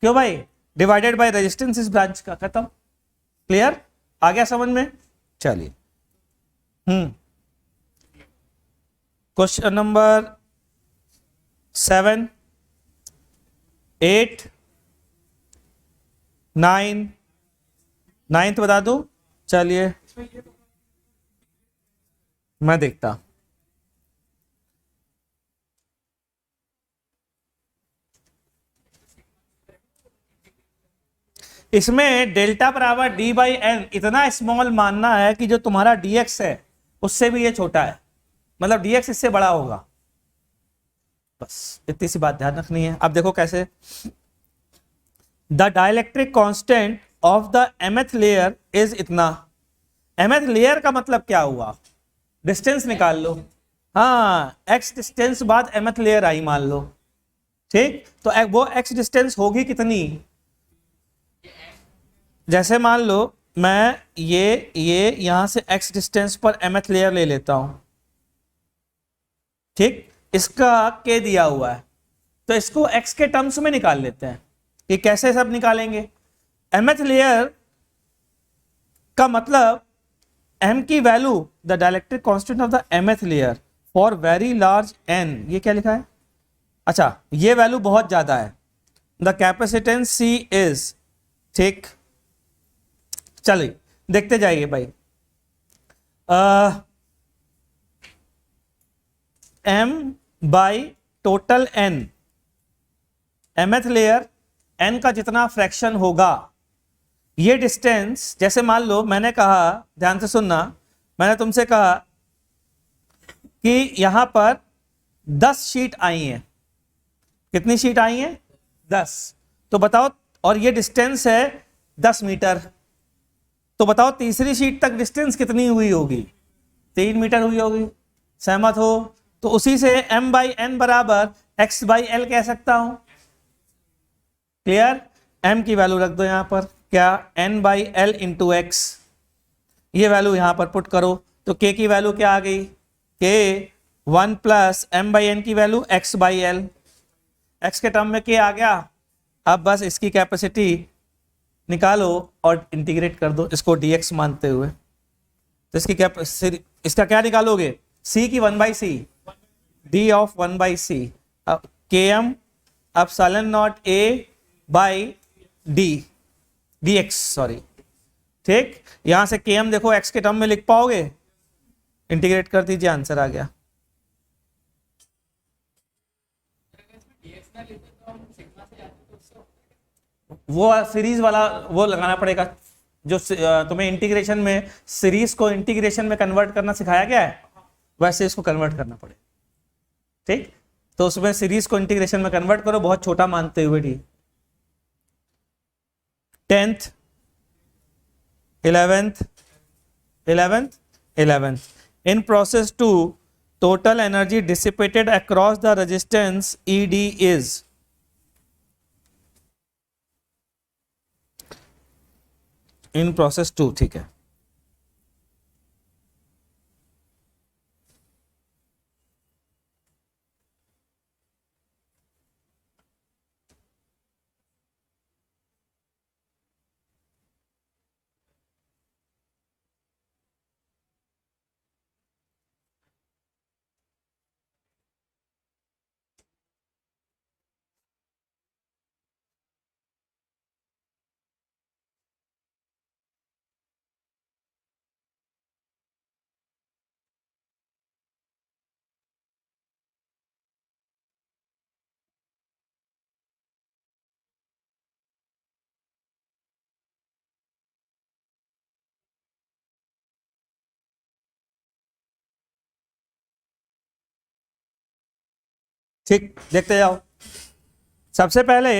क्यों भाई? डिवाइडेड बाय रेजिस्टेंस इस ब्रांच का, खत्म। क्लियर? आ गया समझ में? चलिए, क्वेश्चन नंबर 7, 8, 9, 9th बता दो। चलिए मैं देखता। इसमें डेल्टा बराबर D/N इतना स्मॉल मानना है कि जो तुम्हारा dx है उससे भी ये छोटा है, मतलब dx इससे बड़ा होगा। बस इतनी सी बात ध्यान रखनी है। अब देखो कैसे। The dielectric constant of the mth layer is इतना। mth लेयर का मतलब क्या हुआ? डिस्टेंस निकाल लो। हाँ, x डिस्टेंस बाद mth लेयर आई मान लो, ठीक। तो वो x डिस्टेंस होगी कितनी? जैसे मान लो मैं ये यहां से x डिस्टेंस पर mth लेयर ले लेता हूं, ठीक, इसका k दिया हुआ है, तो इसको x के टर्म्स में निकाल लेते हैं। कि कैसे सब निकालेंगे? mth लेयर का मतलब m की value the dielectric constant of the mth layer for very large n, ये क्या लिखा है? अच्छा, ये वैल्यू बहुत ज्यादा है, द कैपेसिटेंस C इज, ठीक, चलिए देखते जाइए भाई। m by total n, mth layer n का जितना फ्रैक्शन होगा, ये डिस्टेंस, जैसे मान लो मैंने कहा, ध्यान से सुनना, मैंने तुमसे कहा कि यहां पर 10 शीट आई हैं। कितनी शीट आई हैं? 10। तो बताओ, और ये डिस्टेंस है 10 मीटर, तो बताओ तीसरी शीट तक डिस्टेंस कितनी हुई होगी? 3 मीटर हुई होगी। सहमत हो? तो उसी से m बाई एन बराबर x बाई एल कह सकता हूं। क्लियर? m की वैल्यू रख दो यहां पर, क्या? n by L into x, ये वैल्यू यहां पर पुट करो, तो k की वैल्यू क्या आ गई? k 1 plus m by n की value x by l, x के टर्म में k आ गया। अब बस इसकी कैपेसिटी निकालो और इंटीग्रेट कर दो इसको dx मानते हुए। तो इसकी कैपेसिटी, इसका क्या निकालोगे? c की 1 by C, d of 1 by C, km epsilon naught a by D dx, sorry, ठीक। यहां से km देखो x के टर्म में लिख पाओगे? इंटीग्रेट कर दीजिए, आंसर आ गया। वो सीरीज वाला वो लगाना पड़ेगा, जो तुम्हें इंटीग्रेशन में सीरीज को इंटीग्रेशन में कन्वर्ट करना सिखाया गया है, वैसे इसको कन्वर्ट करना पड़ेगा, ठीक। तो उसमें सीरीज को इंटीग्रेशन में कन्वर्ट करो, बहुत छोटा मानते हुए D. 10th 11th in process 2 total energy dissipated across the resistance ED is, in process 2, ठीक है। ठीक, देखते जाओ। सबसे पहले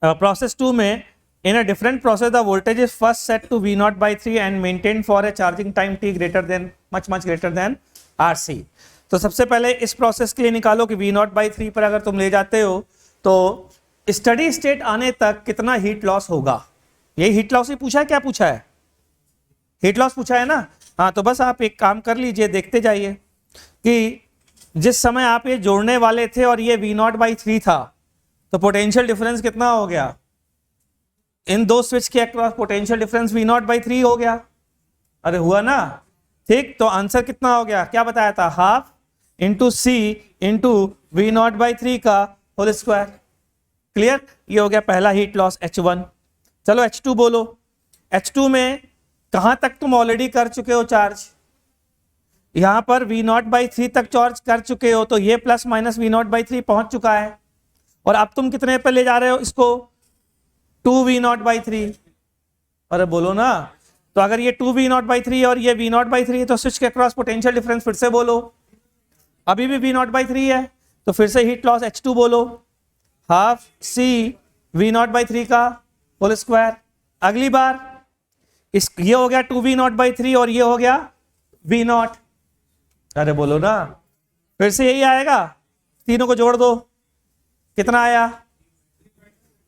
प्रोसेस 2 में, in a different process the voltage is first set to V not by 3 and maintain for a charging time t greater than much greater than RC। तो सबसे पहले इस प्रोसेस के लिए निकालो कि V नॉट बाई 3 पर अगर तुम ले जाते हो तो स्टडी स्टेट आने तक कितना हीट लॉस होगा। यही हीट लॉस ही पूछा है, क्या पूछा है? हीट लॉस पूछा है ना। हाँ, तो बस आप एक काम कर लीजिए, देखते जाइए कि जिस समय आप ये जोड़ने वाले थे और ये V नॉट बाई 3 था, तो पोटेंशियल डिफरेंस कितना हो गया? इन दो स्विच के across potential difference V not by 3 हो गया। अरे हुआ ना, ठीक। तो आंसर कितना हो गया? क्या बताया था? Half into C into V not by 3 का होल स्क्वायर। क्लियर? ये हो गया पहला हीट लॉस H1। चलो H2 बोलो। H2 में कहां तक तुम ऑलरेडी कर चुके हो चार्ज? यहां पर V नॉट बाई 3 तक चार्ज कर चुके हो, तो ये plus minus V not by 3 पहुंच चुका है। और अब तुम कितने पे ले जा रहे हो इसको? 2V not by 3। अरे बोलो ना। तो अगर ये 2V नॉट बाई 3 और ये V नॉट बाई 3 है, तो स्विच के अक्रॉस पोटेंशियल डिफरेंस फिर से बोलो। अभी भी V नॉट बाई 3 है, तो फिर से हीट लॉस H2 बोलो, half C V not by 3 का होल स्क्वायर। अगली बार ये हो गया 2V नॉट बाई 3 और ये हो गया V नॉट। अरे बोलो ना। फिर से यही आएगा, तीनों को जोड़ दो, कितना आया?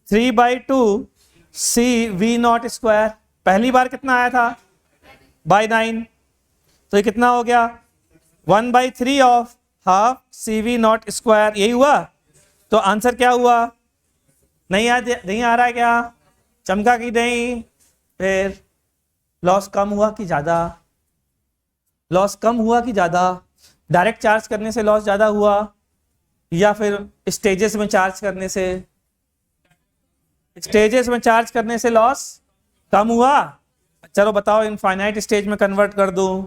3/2 सी वी नॉट स्क्वायर, पहली बार कितना आया था बाई 9, तो ये कितना हो गया 1/3 of half C V naught square, यही हुआ। तो आंसर क्या हुआ, नहीं आ रहा है क्या, चमका कि नहीं। फिर लॉस कम हुआ कि ज्यादा, लॉस कम हुआ कि ज्यादा, डायरेक्ट चार्ज करने से लॉस ज्यादा हुआ या फिर स्टेजेस में चार्ज करने से, स्टेजेस में चार्ज करने से लॉस कम हुआ। चलो बताओ इनफाइनाइट स्टेज में कन्वर्ट कर दूं,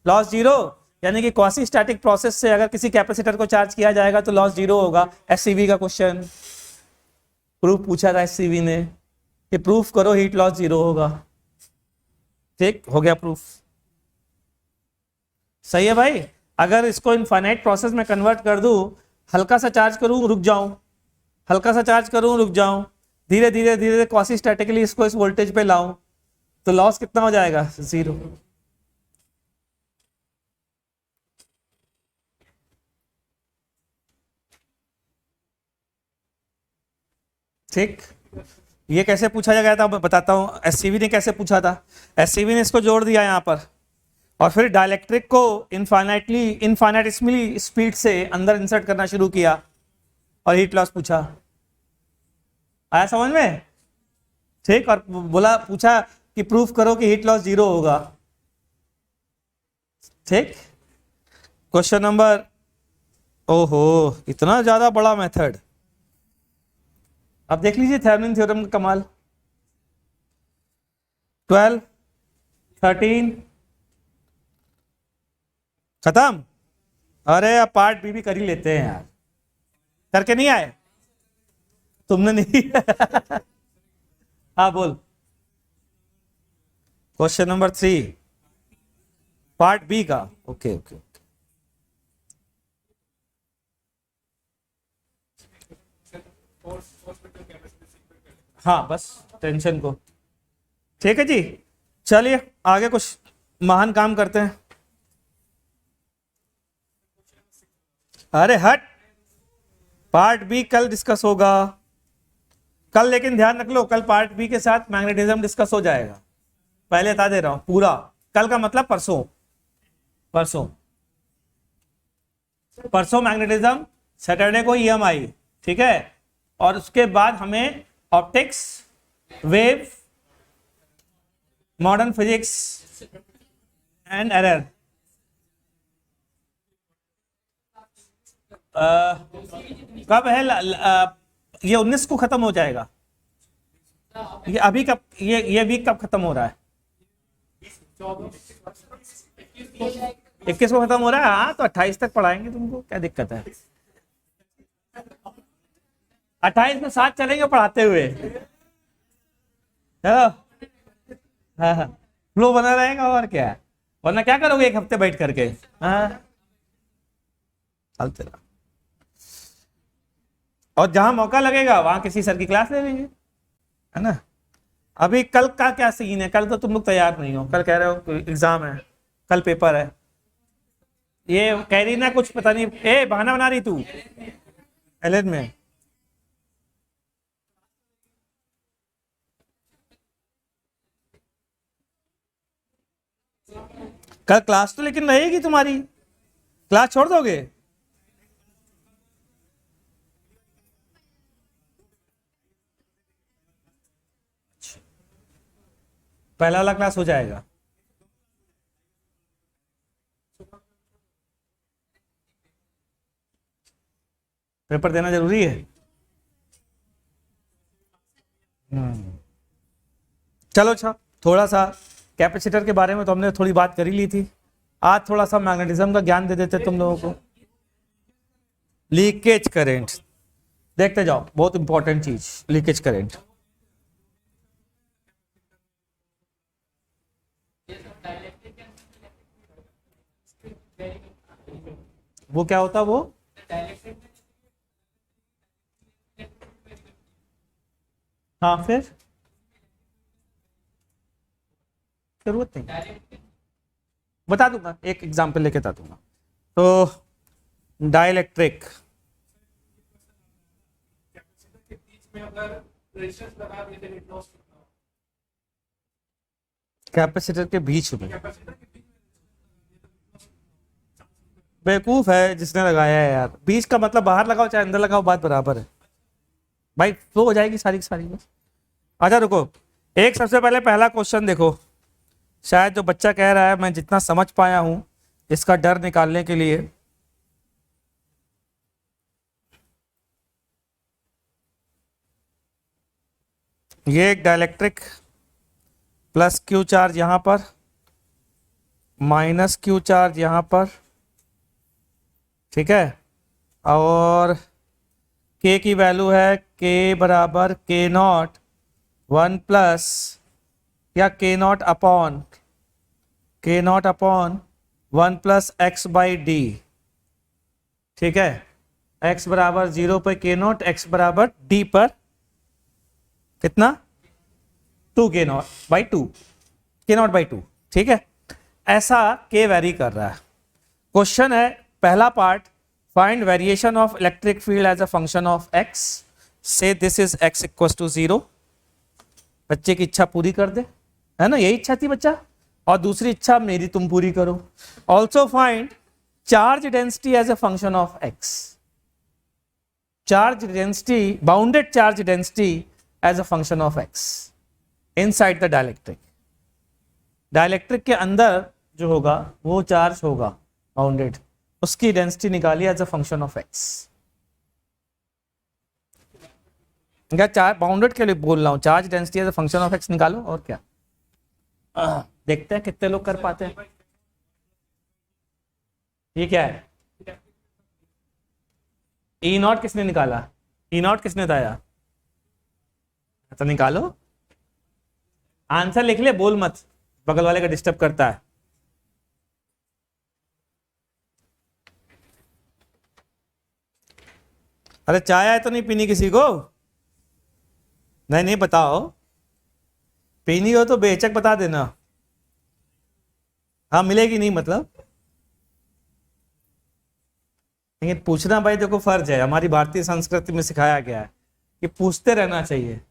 लॉस जीरो, यानी कि क्वासी स्टैटिक प्रोसेस से अगर किसी कैपेसिटर को चार्ज किया जाएगा तो लॉस जीरो होगा। एससीवी का क्वेश्चन प्रूफ पूछा था एससीवी ने कि प्रूफ करो हीट लॉस जीरो होगा। ठीक हो गया प्रूफ, सही है भाई। अगर इसको इनफाइनाइट प्रोसेस में कन्वर्ट कर दूं, हल्का सा चार्ज करूं रुक जाऊं, हल्का सा चार्ज करूं रुक जाऊं, धीरे धीरे धीरे क्वासी स्टैटिकली इसको इस वोल्टेज पे लाऊं, तो लॉस कितना हो जाएगा, जीरो। ठीक, ये कैसे पूछा गया था बताता हूं। एससीवी ने कैसे पूछा था, एससीवी ने इसको जोड़ दिया यहां पर और फिर डाइलेक्ट्रिक को इनफाइनाइटली स्पीड से अंदर इंसर्ट करना शुरू किया और हीट लॉस पूछा। आया समझ में? ठीक, और बोला पूछा कि प्रूफ करो कि हीट लॉस जीरो होगा। ठीक, क्वेश्चन नंबर, ओहो इतना ज्यादा बड़ा मेथड। अब देख लीजिए थेवेनिन थ्योरम का कमाल। 12 13 खत्म। अरे अब पार्ट बी भी कर ही लेते हैं यार, करके नहीं आए तुमने? नहीं हाँ बोल। क्वेश्चन नंबर 3 पार्ट बी का, ओके ओके। हाँ बस टेंशन को, ठीक है जी। चलिए आगे कुछ महान काम करते हैं। अरे हट, पार्ट बी कल डिस्कस होगा कल, लेकिन ध्यान रख लो कल पार्ट बी के साथ मैग्नेटिज्म डिस्कस हो जाएगा। पहले बता दे रहा हूं पूरा, कल का मतलब परसों, परसों परसों मैग्नेटिज्म, सैटरडे को ईएमआई, ठीक है। और उसके बाद हमें optics, wave, modern physics and error. कब है ये 19 को खत्म हो जाएगा। ये अभी कब, ये वीक कब खत्म हो रहा है? 21 को खत्म हो रहा है। हाँ तो 28 तक पढ़ाएंगे तुमको, क्या दिक्कत है। 28 में साथ चलेंगे पढ़ाते हुए, चलो। हाँ हाँ फ्लो बना रहेगा और क्या, वरना क्या करोगे एक हफ्ते बैठ करके। हाँ चलते रहो, और जहां मौका लगेगा वहां किसी सर की क्लास ले लेंगे, है ना। अभी कल का क्या सीन है, कल तो तुम लोग तैयार नहीं हो, कल कह रहे हो एग्जाम है, कल पेपर है। ये कह रही ना कुछ पता नहीं, ए बहाना बना रही तू। एलएन में कल क्लास तो लेकिन रहेगी तुम्हारी, क्लास छोड़ दोगे? पहला वाला क्लास हो जाएगा। पेपर देना जरूरी है। चलो अच्छा, थोड़ा सा कैपेसिटर के बारे में तो हमने थोड़ी बात कर ही ली थी, आज थोड़ा सा मैग्नेटिज्म का ज्ञान दे देते तुम लोगों को। लीकेज करंट देखते जाओ, बहुत इंपॉर्टेंट चीज लीकेज करंट। वो क्या होता, वो हाँ फिर जरूरत नहीं, बता दूंगा, एक एग्जांपल लेके बता दूंगा। तो डाइलेक्ट्रिक के बीच में अगर रेजिस्टेंस लगा दिए थे हीट लॉस कितना कैपेसिटर के बीच में कैपेसिटर के बीच बेवकूफ है जिसने लगाया है यार। बीच का मतलब बाहर लगाओ चाहे अंदर लगाओ, बात बराबर है भाई, फ्लो हो जाएगी सारी की सारी बस। अच्छा रुको, एक सबसे पहले पहला क्वेश्चन देखो, शायद जो बच्चा कह रहा है मैं जितना समझ पाया हूं इसका डर निकालने के लिए। ये एक डाइलेक्ट्रिक प्लस क्यू चार्ज यहां पर, माइनस क्यू चार्ज यहां पर, ठीक है, और k की वैल्यू है k बराबर k नॉट 1 प्लस या k not upon 1 plus x by D, ठीक है। x बराबर 0 पर k नॉट, x बराबर d पर कितना 2 k not by 2, k not by 2, ठीक है। ऐसा k वेरी कर रहा है। क्वेश्चन है पहला part, find variation of electric field as a function of x, say this is x equal to 0। बच्चे की इच्छा पूरी कर दे, है ना, यही इच्छा थी बच्चा, और दूसरी इच्छा मेरी तुम पूरी करो। Also find charge density as a function of x, charge density, bounded charge density as a function of x inside the dielectric. Dielectric के अंदर जो होगा वो चार्ज होगा बाउंडेड, उसकी डेंसिटी निकालिए as a function of x। क्या चार्ज बाउंडेड के लिए बोल रहा हूं, charge density as a function of x निकालो, और क्या। देखते हैं कितने लोग कर पाते हैं। ये क्या है, ई नॉट किसने निकाला, ई नॉट किसने बताया, तो निकालो, आंसर लिख ले, बोल मत, बगल वाले का डिस्टर्ब करता है। अरे चाय आए तो नहीं पीनी किसी को, नहीं नहीं बताओ, पीनी हो तो बेचक बता देना। हाँ मिलेगी नहीं मतलब, लेकिन पूछना भाई देखो फर्ज है, हमारी भारतीय संस्कृति में सिखाया गया है कि पूछते रहना चाहिए।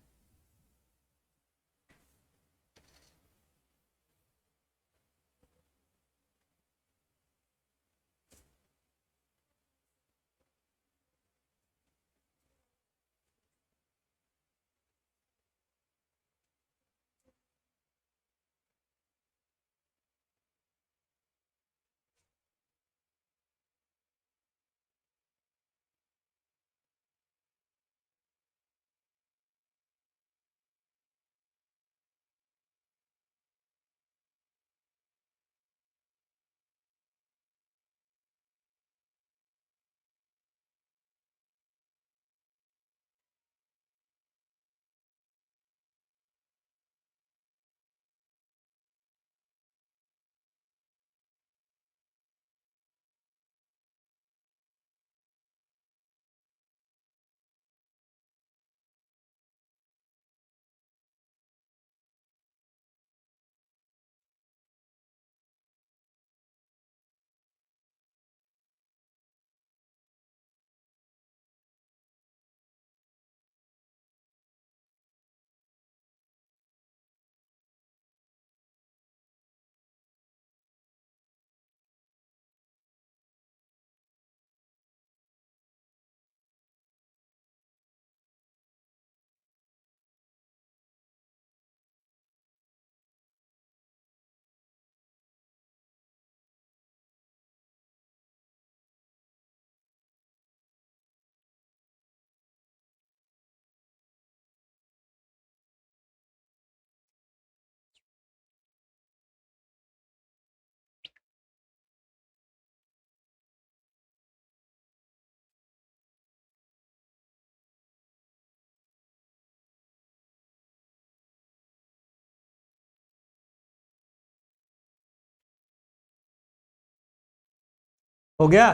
हो गया,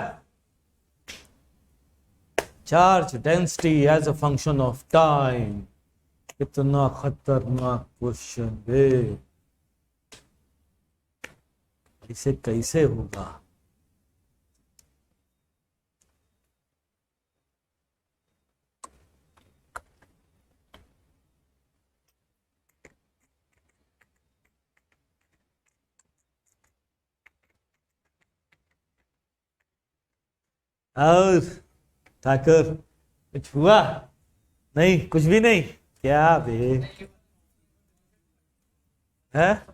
charge density as a function of time, कितना खतरनाक क्वेश्चन है, इसे कैसे होगा। और ठाकुर कुछ हुआ? नहीं, कुछ भी नहीं। क्या बे है?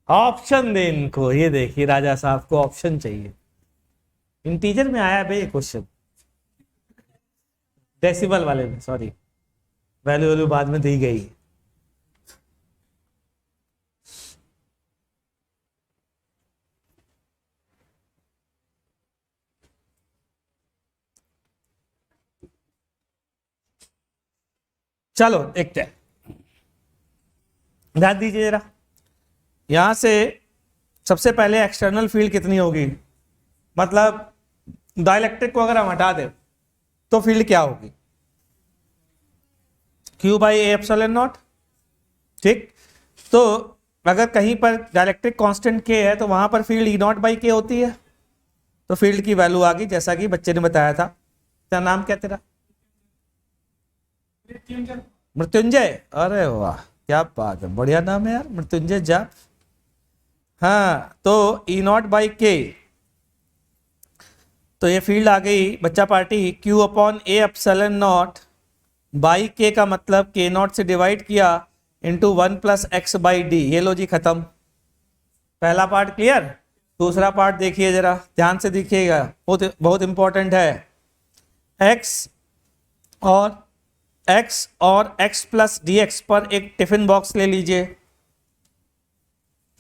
ऑप्शन दे इनको। ये देखिए राजा साहब को ऑप्शन चाहिए। इंटीजर में आया बे ये क्वेश्चन, डेसिमल वाले में, सॉरी। वैल्यू वैल्यू बाद में दी गई। चलो देखते हैं, ध्यान दीजिए जरा। यहां से सबसे पहले एक्सटर्नल फील्ड कितनी होगी, मतलब डाइलेक्ट्रिक को अगर हम हटा दें तो फील्ड क्या होगी? Q by A epsilon not. ठीक, तो अगर कहीं पर डाइलेक्ट्रिक कांस्टेंट K है तो वहां पर field E not by K होती है। तो फील्ड की वैल्यू आ गई जैसा कि बच्चे ने बताया था। तेरा नाम क्या तेरा? मृत्युंजय। अरे वाह, क्या बात है, बढ़िया नाम है यार, मृत्युंजय जाप। हाँ, तो E नॉट बाई K, तो ये फील्ड आ गई बच्चा party Q upon A epsilon not by K का मतलब K नॉट से डिवाइड किया into 1 plus x by D. ये लो जी खत्म। पहला पार्ट क्लियर। दूसरा पार्ट देखिए जरा, ध्यान से देखिएगा, बहुत बहुत इंपॉर्टेंट है। x और x प्लस डी एक्स पर एक टिफिन बॉक्स ले लीजिए।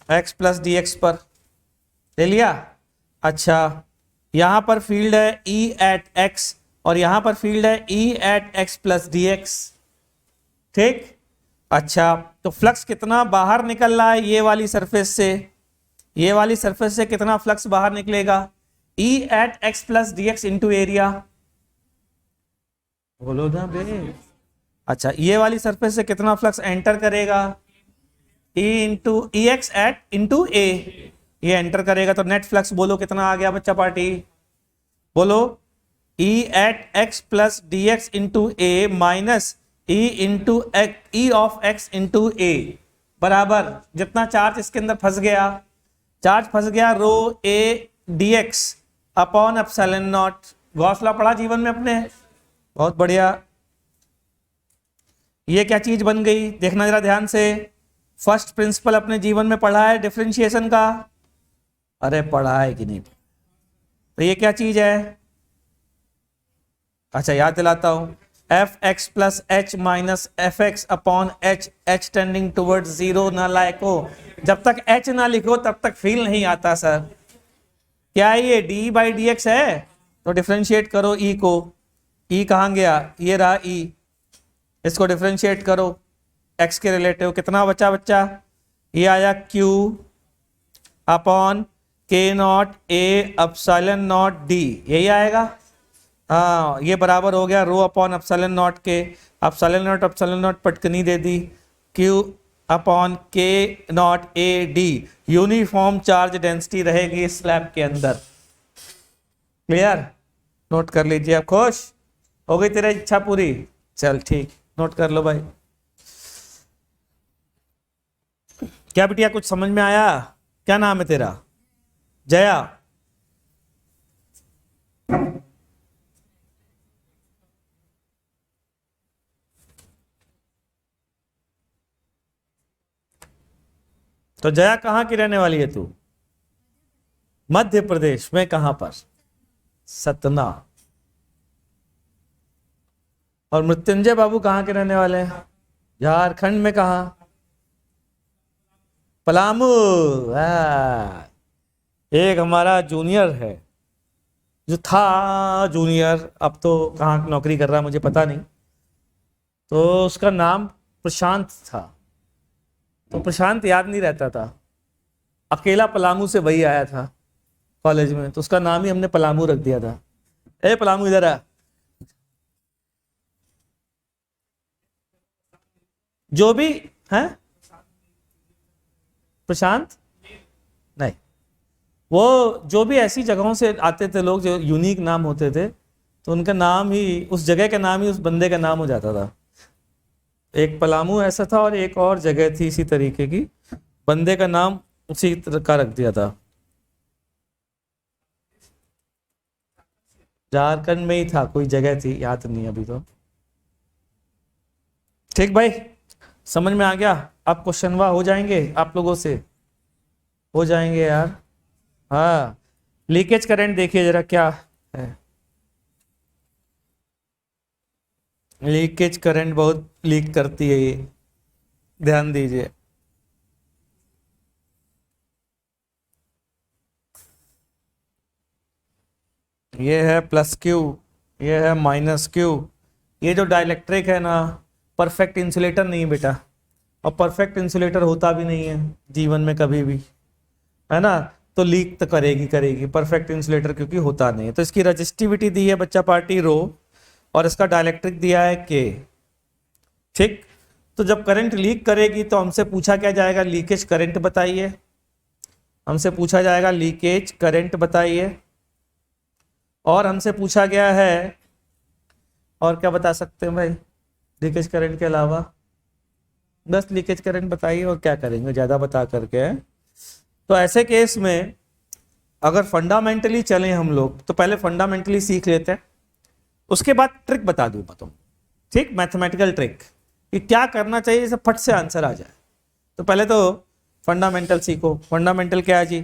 x प्लस डी एक्स पर ले लिया। अच्छा, यहां पर फील्ड है E एट x और यहां पर फील्ड है E at x plus D X. ठीक, अच्छा, तो फ्लक्स कितना बाहर निकल रहा है ये वाली सरफेस से? ये वाली सरफेस से कितना फ्लक्स बाहर निकलेगा? E at x plus D x into area. बोलो ना बे। अच्छा, ये वाली सरफेस से कितना फ्लक्स एंटर करेगा? E into E X at into A. ये एंटर करेगा तो नेट फ्लक्स बोलो कितना आ गया बच्चा पार्टी? बोलो, E at x plus D x into a minus E into e of x into a बराबर जितना चार्ज इसके अंदर फंस गया, चार्ज फंस गया rho a d x upon epsilon not. Gauss law पढ़ा जीवन में अपने? बहुत बढ़िया। ये क्या चीज बन गई देखना जरा ध्यान से। फर्स्ट प्रिंसिपल अपने जीवन में पढ़ा है डिफरेंशिएशन का? अरे पढ़ा है कि नहीं? तो ये क्या चीज है? अच्छा, याद दिलाता हूं, F x plus H minus F x upon H, H tending towards zero ना लायको। जब तक एच ना लिखो तब तक फील नहीं आता सर। क्या है ये? डी बाई डी एक्स है, तो डिफरेंशिएट करो ई को। ई कहाँ गया? ये रहा ई। इसको डिफरेंशिएट करो एक्स के रिलेटिव, कितना बचा बच्चा? ये आया q upon k not a epsilon not d, यही आएगा। हाँ, ये बराबर हो गया rho upon epsilon not k. Epsilon not पटकनी दे दी, q upon k not a d. Uniform charge density रहेगी स्लैब के अंदर। क्लियर? नोट कर लीजिए। अब खुश हो गई तेरी इच्छा पूरी? चल ठीक, नोट कर लो भाई। क्या बिटिया कुछ समझ में आया? क्या नाम है तेरा? जया। तो जया कहाँ की रहने वाली है तू? मध्य प्रदेश में कहां पर? सतना। और मृत्युंजय बाबू कहाँ के रहने वाले हैं? झारखंड में कहा? पलामू। एक हमारा जूनियर है, जो था जूनियर, अब तो कहाँ नौकरी कर रहा है मुझे पता नहीं, तो उसका नाम प्रशांत था। तो प्रशांत याद नहीं रहता था, अकेला पलामू से वही आया था कॉलेज में, तो उसका नाम ही हमने पलामू रख दिया था। ए पलामू इधर आ। जो भी है प्रशांत नहीं, वो जो भी ऐसी जगहों से आते थे लोग जो यूनिक नाम होते थे, तो उनका नाम ही, उस जगह का नाम ही उस बंदे का नाम हो जाता था। एक पलामू ऐसा था और एक और जगह थी इसी तरीके की, बंदे का नाम उसी तरह का रख दिया था। झारखंड में ही था, कोई जगह थी, याद नहीं अभी तो। ठीक भाई, समझ में आ गया। अब क्वेश्चनवा हो जाएंगे आप लोगों से, हो जाएंगे यार। हाँ, लीकेज करंट देखिए जरा क्या है। लीकेज करंट बहुत लीक करती है ये, ध्यान दीजिए। ये है प्लस क्यू, ये है माइनस क्यू। ये जो डाइलेक्ट्रिक है ना, परफेक्ट इंसुलेटर नहीं है बेटा, और परफेक्ट इंसुलेटर होता भी नहीं है जीवन में कभी भी, है ना। तो लीक तो करेगी करेगी परफेक्ट इंसुलेटर, क्योंकि होता नहीं है। तो इसकी रजिस्टिविटी दी है बच्चा पार्टी रो, और इसका डाइलेक्ट्रिक दिया है के। ठीक, तो जब करंट लीक करेगी तो हमसे पूछा क्या जाएगा, लीकेज करंट बताइए। हमसे पूछा जाएगा लीकेज करंट बताइए, और हमसे पूछा गया है, और क्या बता सकते हैं भाई लीकेज करंट के अलावा। बस लीकेज करंट बताइए, और क्या करेंगे ज़्यादा बता करके। तो ऐसे केस में अगर फंडामेंटली चलें हम लोग, तो पहले फंडामेंटली सीख लेते हैं, उसके बाद ट्रिक बता दूंगा तुम। ठीक, मैथमेटिकल ट्रिक कि क्या करना चाहिए जैसे फट से आंसर आ जाए। तो पहले तो फंडामेंटल सीखो। फंडामेंटल क्या है जी,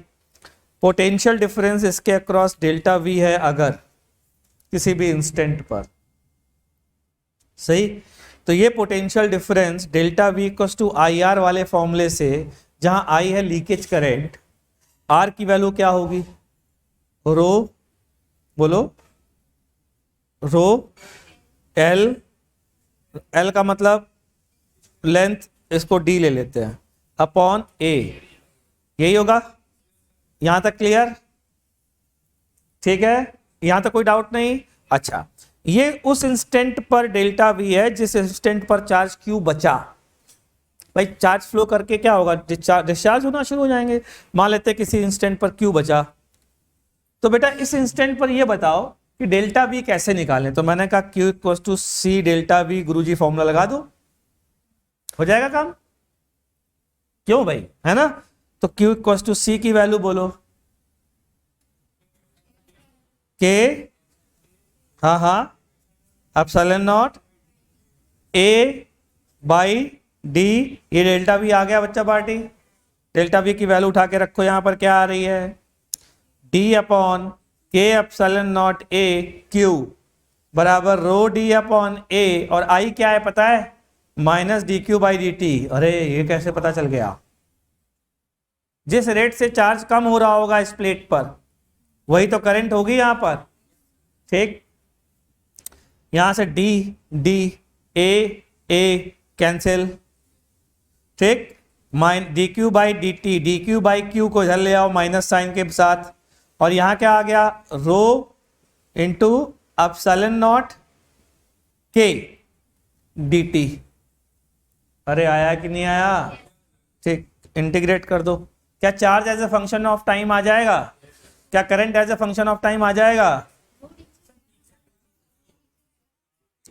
पोटेंशियल डिफरेंस इसके अक्रॉस डेल्टा वी है अगर किसी भी इंस्टेंट पर, सही। तो ये potential difference delta V equals to I R वाले फॉर्मूले से, जहां आई है लीकेज करंट, आर की वैल्यू क्या होगी, रो, बोलो, रो एल, एल का मतलब लेंथ, इसको डी ले लेते हैं, अपॉन ए, यही होगा। यहां तक क्लियर, ठीक है, यहां तक कोई डाउट नहीं। अच्छा, ये उस इंस्टेंट पर डेल्टा वी है जिस इंस्टेंट पर चार्ज क्यू बचा। भाई चार्ज फ्लो करके क्या होगा, डिस्चार्ज होना शुरू हो जाएंगे। मान लेते हैं किसी इंस्टेंट पर क्यू बचा, तो बेटा इस इंस्टेंट पर ये बताओ कि डेल्टा वी कैसे निकालें। तो मैंने कहा Q equal to C delta V, गुरुजी फॉर्मूला लगा दो, हो जाएगा काम। क्यों भाई, है ना। तो क्यू इक्वल टू सी की वैल्यू बोलो, के, हाँ हाँ, epsilon not a by D. ये डेल्टा वी आ गया बच्चा पार्टी। डेल्टा वी की वैल्यू उठा के रखो, यहां पर क्या आ रही है, डी अपॉन के एप्सिलॉन नॉट ए क्यू बराबर रो डी अपॉन ए, और आई क्या है पता है, minus d q by d t. अरे ये कैसे पता चल गया, जिस रेट से चार्ज कम हो रहा होगा इस प्लेट पर, वही तो करंट होगी यहां पर। ठीक, यहां से डी डी ए कैंसिल, ठीक, mine D q by d T, D q by Q को इधर ले आओ माइनस साइन के साथ, और यहां क्या आ गया, रो इंटू एप्सिलॉन नॉट के डी टी। अरे आया कि नहीं आया, ठीक, इंटीग्रेट कर दो। क्या charge as a function of time आ जाएगा, क्या current as a function of time आ जाएगा।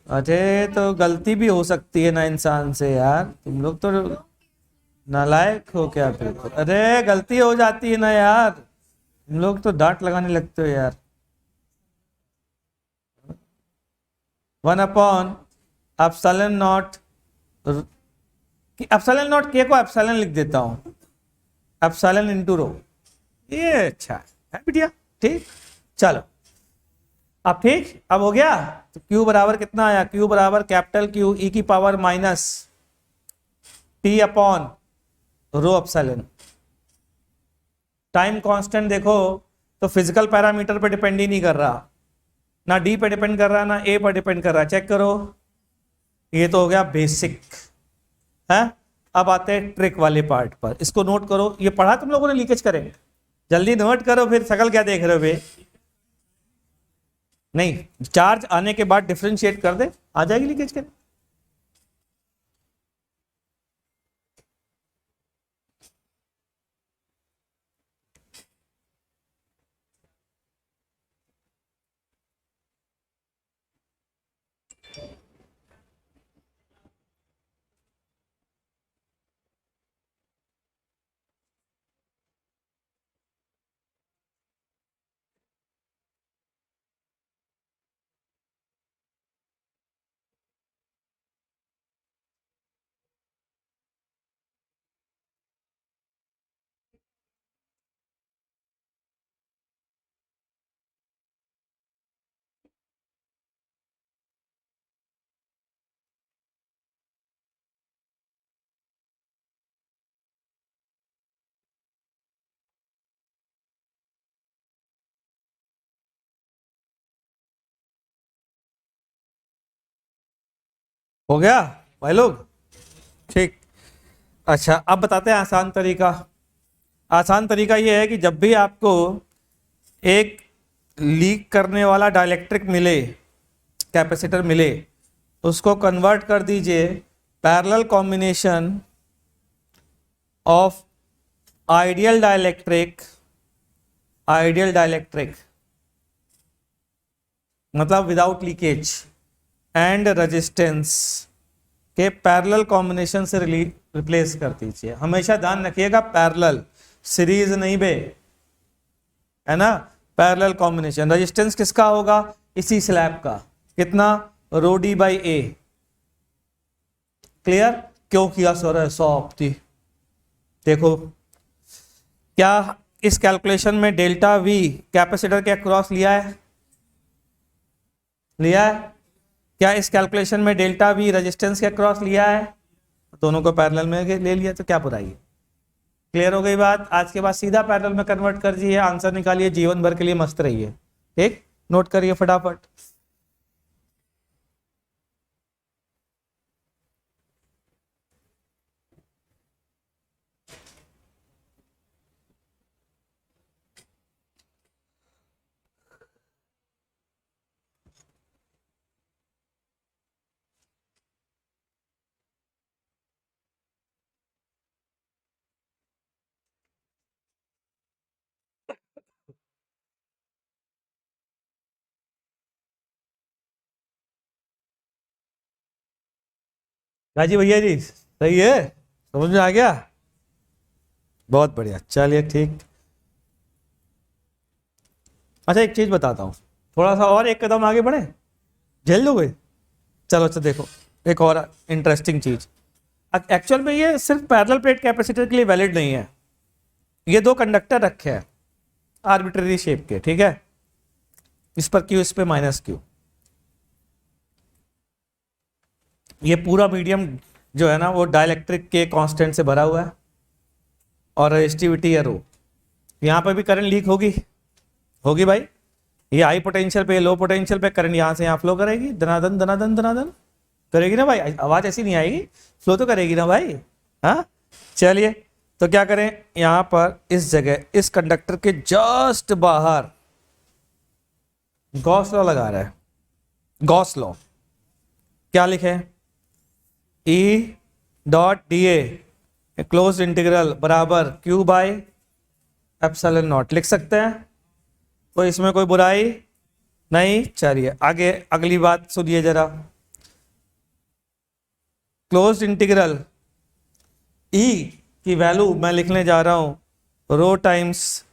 अरे तो गलती भी हो सकती है ना इंसान से यार, तुम लोग तो नालायक हो क्या बिल्कुल। अरे गलती हो जाती है ना यार, तुम लोग तो डांट लगाने लगते हो यार। 1 upon epsilon not, epsilon not के को एप्सिलॉन लिख देता हूं, एप्सिलॉन इंटू रो। ये अच्छा है बिटिया, ठीक। चलो अब ठीक, अब हो गया। तो Q बराबर कितना आया, Q बराबर कैपिटल Q ई की power minus T upon rho epsilon. Time constant देखो तो फिजिकल पैरामीटर पे डिपेंड ही नहीं कर रहा, ना डी पे डिपेंड कर रहा, ना ए पर डिपेंड कर रहा। चेक करो, ये तो हो गया बेसिक है। अब आते हैं ट्रिक वाले पार्ट पर, इसको नोट करो। ये पढ़ा तुम लोगों ने लीकेज करेंट, जल्दी नोट करो, फिर शकल क्या देख रहे हो बे। नहीं, चार्ज आने के बाद डिफरेंशिएट कर दे, आ जाएगी लीकेज करंट। हो गया भाई लोग? ठीक। अच्छा, अब बताते हैं आसान तरीका। आसान तरीका ये है कि जब भी आपको एक लीक करने वाला डाइलेक्ट्रिक मिले, कैपेसिटर मिले, उसको कन्वर्ट कर दीजिए parallel combination of ideal dielectric मतलब विदाउट लीकेज एंड रेजिस्टेंस के पैरेलल कॉम्बिनेशन से रिप्लेस कर दीजिए। हमेशा ध्यान रखिएगा पैरेलल, सीरीज नहीं बे, है ना? Parallel combination. रेजिस्टेंस किसका होगा? इसी स्लैब का। कितना? Rho D by A. Clear? क्यों किया सर ऐसा आपने? देखो, क्या इस कैलकुलेशन में डेल्टा वी कैपेसिटर के अक्रॉस लिया है? लिया है। क्या इस कैलकुलेशन में डेल्टा वी रेजिस्टेंस के अक्रॉस लिया है? दोनों को पैरेलल में ले लिया, तो क्या बुराई है? क्लियर हो गई बात? आज के बाद सीधा पैरेलल में कन्वर्ट कर दीजिए, आंसर निकालिए, जीवन भर के लिए मस्त रहिए। ठीक, नोट करिए फटाफट। गाजी भैया जी, सही है? समझ में आ गया? बहुत बढ़िया, चलिए ठीक। अच्छा, एक चीज बताता हूँ, थोड़ा सा और एक कदम आगे बढ़े, झेल लोगे? चलो अच्छा, देखो एक और इंटरेस्टिंग चीज। एक्चुअल में ये सिर्फ पैरेलल प्लेट कैपेसिटर के लिए वैलिड नहीं है। ये दो कंडक्टर रखे हैं आर्बिट्ररी शेप के, ठीक है? इस पर क्यू, इस पे माइनस क्यू। ये पूरा मीडियम जो है ना वो डाइलेक्ट्रिक के कांस्टेंट से भरा हुआ है और रेजिस्टिविटी है रो। यहाँ पर भी करंट लीक होगी भाई। ये हाई पोटेंशियल पे, लो पोटेंशियल पे करंट यहाँ से यहाँ फ्लो करेगी, धनाधन धनाधन धनाधन करेगी ना भाई। आवाज ऐसी नहीं आएगी, फ्लो तो करेगी ना भाई। हाँ, चलिए तो क्या करें, यहाँ पर इस जगह इस कंडक्टर के जस्ट बाहर गॉस लॉ लगा रहा है। गॉस लॉ क्या लिखे? E डॉट डी ए क्लोज इंटीग्रल बराबर Q बाई एप्सिलॉन नॉट लिख सकते हैं। तो इसमें कोई बुराई नहीं। चलिए आगे अगली बात सुनिए जरा। क्लोज इंटीग्रल E की वैल्यू मैं लिखने जा रहा हूं rho times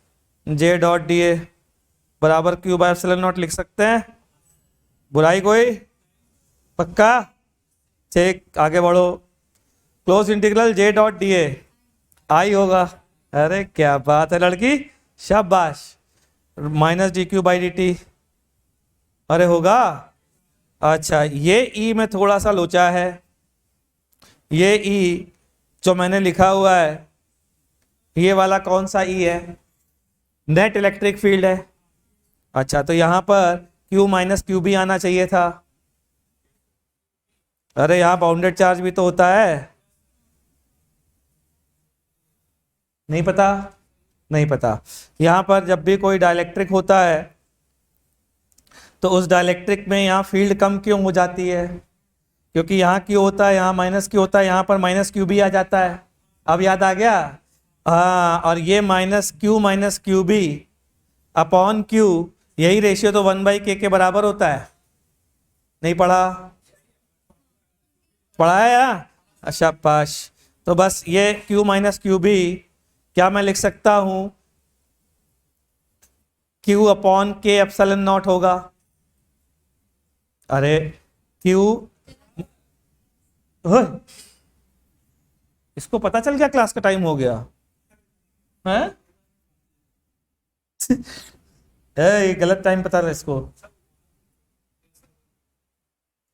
J dot d a बराबर Q बाई एप्सिलॉन नॉट लिख सकते हैं। बुराई कोई? पक्का? ठीक, आगे बढ़ो। Close integral J dot d a I होगा। अरे क्या बात है लड़की, शाबाश। Minus d q by d t, अरे होगा। अच्छा, ये E में थोड़ा सा लोचा है। ये E जो मैंने लिखा हुआ है, ये वाला कौन सा E है? नेट इलेक्ट्रिक फील्ड है। अच्छा, तो यहां पर Q माइनस क्यू भी आना चाहिए था। अरे यहाँ बाउंडेड चार्ज भी तो होता है। नहीं पता? नहीं पता। यहां पर जब भी कोई डाइलेक्ट्रिक होता है तो उस डाइलेक्ट्रिक में यहाँ फील्ड कम क्यों हो जाती है? क्योंकि यहाँ क्यू होता है, यहाँ माइनस क्यू होता है, यहाँ पर माइनस क्यू भी आ जाता है। अब याद आ गया? हाँ, और ये माइनस क्यू भी अपॉन क्यू, यही रेशियो तो 1/k के बराबर होता है। नहीं पढ़ा? पढ़ा है यार? अच्छा पाश। तो बस ये Q माइनस क्यू भी क्या मैं लिख सकता हूं? Q upon K epsilon not होगा। अरे Q, इसको पता चल गया क्लास का टाइम हो गया है? ये गलत टाइम पता रहा इसको।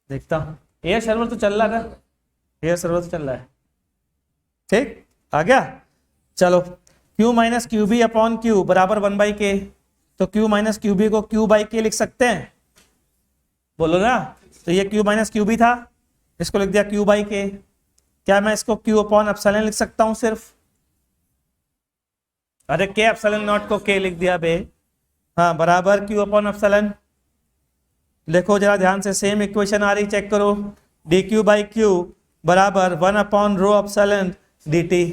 देखता हूं, एयर सर्वर तो चल रहा है, एयर सर्वर तो चल रहा है। ठीक, आ गया? चलो, Q minus Q B upon Q बराबर 1/k। तो Q माइनस क्यू बी को Q बाई के लिख सकते हैं, बोलो ना। तो ये Q माइनस क्यू बी था, इसको लिख दिया Q बाई के। क्या मैं इसको Q अपॉन एप्सिलॉन लिख सकता हूं सिर्फ? अरे K एप्सिलॉन नॉट को K लिख दिया बे। हाँ, बराबर Q अपॉन एप्सिलॉन। देखो जरा ध्यान से, सेम इक्वेशन आ रही, चेक करो। dq बाई क्यू बराबर 1 अपॉन रो एप्सिलॉन dt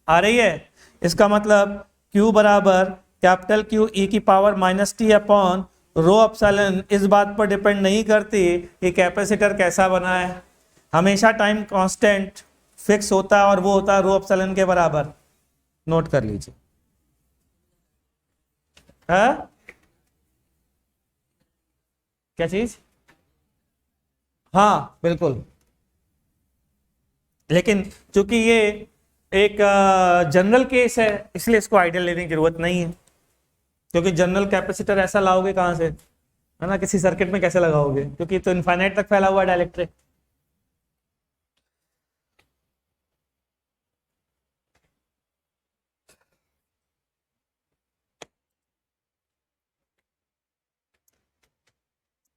आ रही है। इसका मतलब Q बराबर कैपिटल Q e की power minus T upon rho epsilon इस बात पर डिपेंड नहीं करती कि कैपेसिटर कैसा बना है, हमेशा टाइम कांस्टेंट फिक्स होता है और वो होता है रो एप्सिलॉन के बराबर। नोट कर लीजिए। हाँ, क्या चीज? हाँ बिल्कुल, लेकिन चूंकि ये एक जनरल केस है इसलिए इसको आइडियल लेने की जरूरत नहीं है, क्योंकि जनरल कैपेसिटर ऐसा लाओगे कहां से, है ना, किसी सर्किट में कैसे लगाओगे, क्योंकि तो इनफाइनाइट तक फैला हुआ है डायलेक्ट्रिक।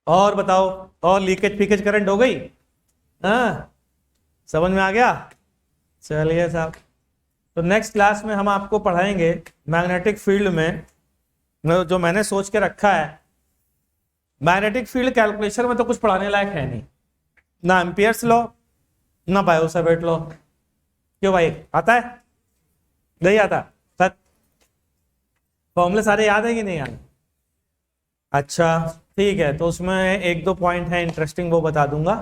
और बताओ, और लीकेज फीकेज करंट हो गई? हाँ, समझ में आ गया? चलिए साहब, तो नेक्स्ट क्लास में हम आपको पढ़ाएंगे मैग्नेटिक फील्ड में जो मैंने सोच के रखा है। मैग्नेटिक फील्ड कैलकुलेशन में तो कुछ पढ़ाने लायक है नहीं, ना एम्पियर्स लॉ ना बायो-सावर्ट लॉ। क्यों भाई, आता है? नहीं आता? सच? फॉर्मूले सारे याद है कि नहीं याद? अच्छा ठीक है, तो उसमें एक दो पॉइंट है इंटरेस्टिंग, वो बता दूंगा।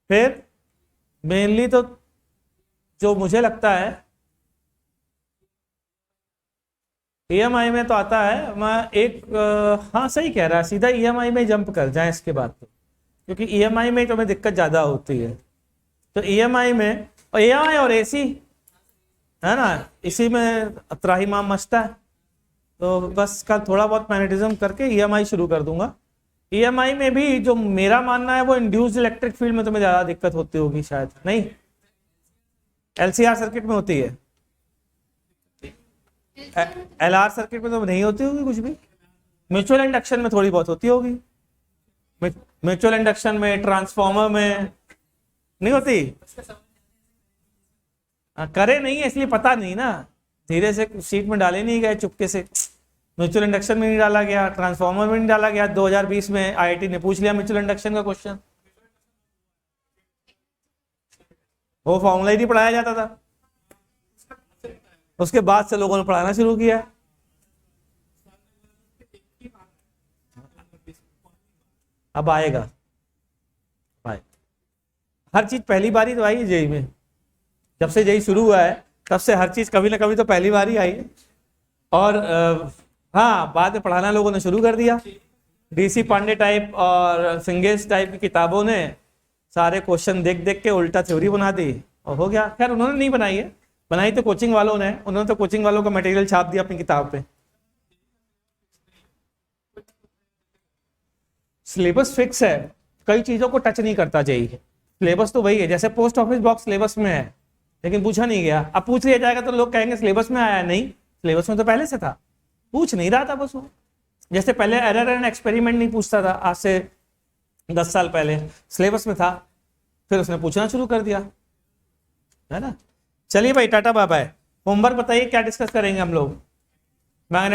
फिर मेनली तो जो मुझे लगता है EMI में तो आता है, मैं हाँ सही कह रहा है, सीधा EMI में जंप कर जाए इसके बाद, तो क्योंकि EMI में तुम्हें दिक्कत ज़्यादा होती है। तो EMI में और EMI और AC है ना, इसी में त्राहिमाम मचता है। तो बस कल थोड़ा बहुत मैग्नेटिज्म करके EMI शुरू कर दूंगा। EMI में भी जो मेरा मानना है वो इंड्यूस्ड इलेक्ट्रिक फील्ड में तुम्हें ज़्यादा दिक्कत होती होगी, शायद नहीं, LCR सर्किट में होती है, LR सर्किट में तो नहीं होती होगी कुछ भी। म्यूचुअल इंडक्शन में थोड़ी बहुत होती होगी, म्यूचुअल इंडक्शन में, ट्रांसफॉर्मर में नहीं होती। करे नहीं है इसलिए पता नहीं ना, धीरे से सीट में डाले नहीं गए चुपके से। म्यूचुअल इंडक्शन में नहीं डाला गया, ट्रांसफॉर्मर में नहीं डाला गया। 2020 में IIT ने पूछ लिया म्यूचुअल इंडक्शन का क्वेश्चन, वो फॉर्मूला ही नहीं पढ़ाया जाता था, उसके बाद से लोगों ने पढ़ाना शुरू किया। अब आएगा भाई, हर चीज पहली बार ही तो आई है जेई में, जब से जेई शुरू हुआ है तब से हर चीज कभी ना कभी तो पहली बार ही आई है। और हाँ, बाद में पढ़ाना लोगों ने शुरू कर दिया। DC पांडे टाइप और सिंगेस टाइप की किताबों ने सारे क्वेश्चन देख देख के उल्टा थ्योरी बना दी और हो गया। खैर उन्होंने नहीं बनाई है, बनाई तो कोचिंग वालों ने, उन्होंने तो कोचिंग वालों का मटेरियल छाप दिया अपनी किताब पे। सिलेबस फिक्स है, कई चीजों को टच नहीं करता जेई। सिलेबस तो वही है, जैसे पोस्ट ऑफिस बॉक्स सिलेबस में है लेकिन पूछा नहीं गया। अब पूछ लिया जाएगा तो लोग कहेंगे सिलेबस में आया, नहीं सिलेबस में तो पहले से था, पूछ नहीं रहा था बस वो। जैसे पहले एरर एंड एक्सपेरिमेंट नहीं पूछता था, आज से 10 साल पहले सिलेबस में था, फिर उसने पूछना शुरू कर दिया, है ना। चलिए भाई, टाटा बाय बाय। होमवर्क बताइए क्या डिस्कस करेंगे हम लोग। मैग्नेट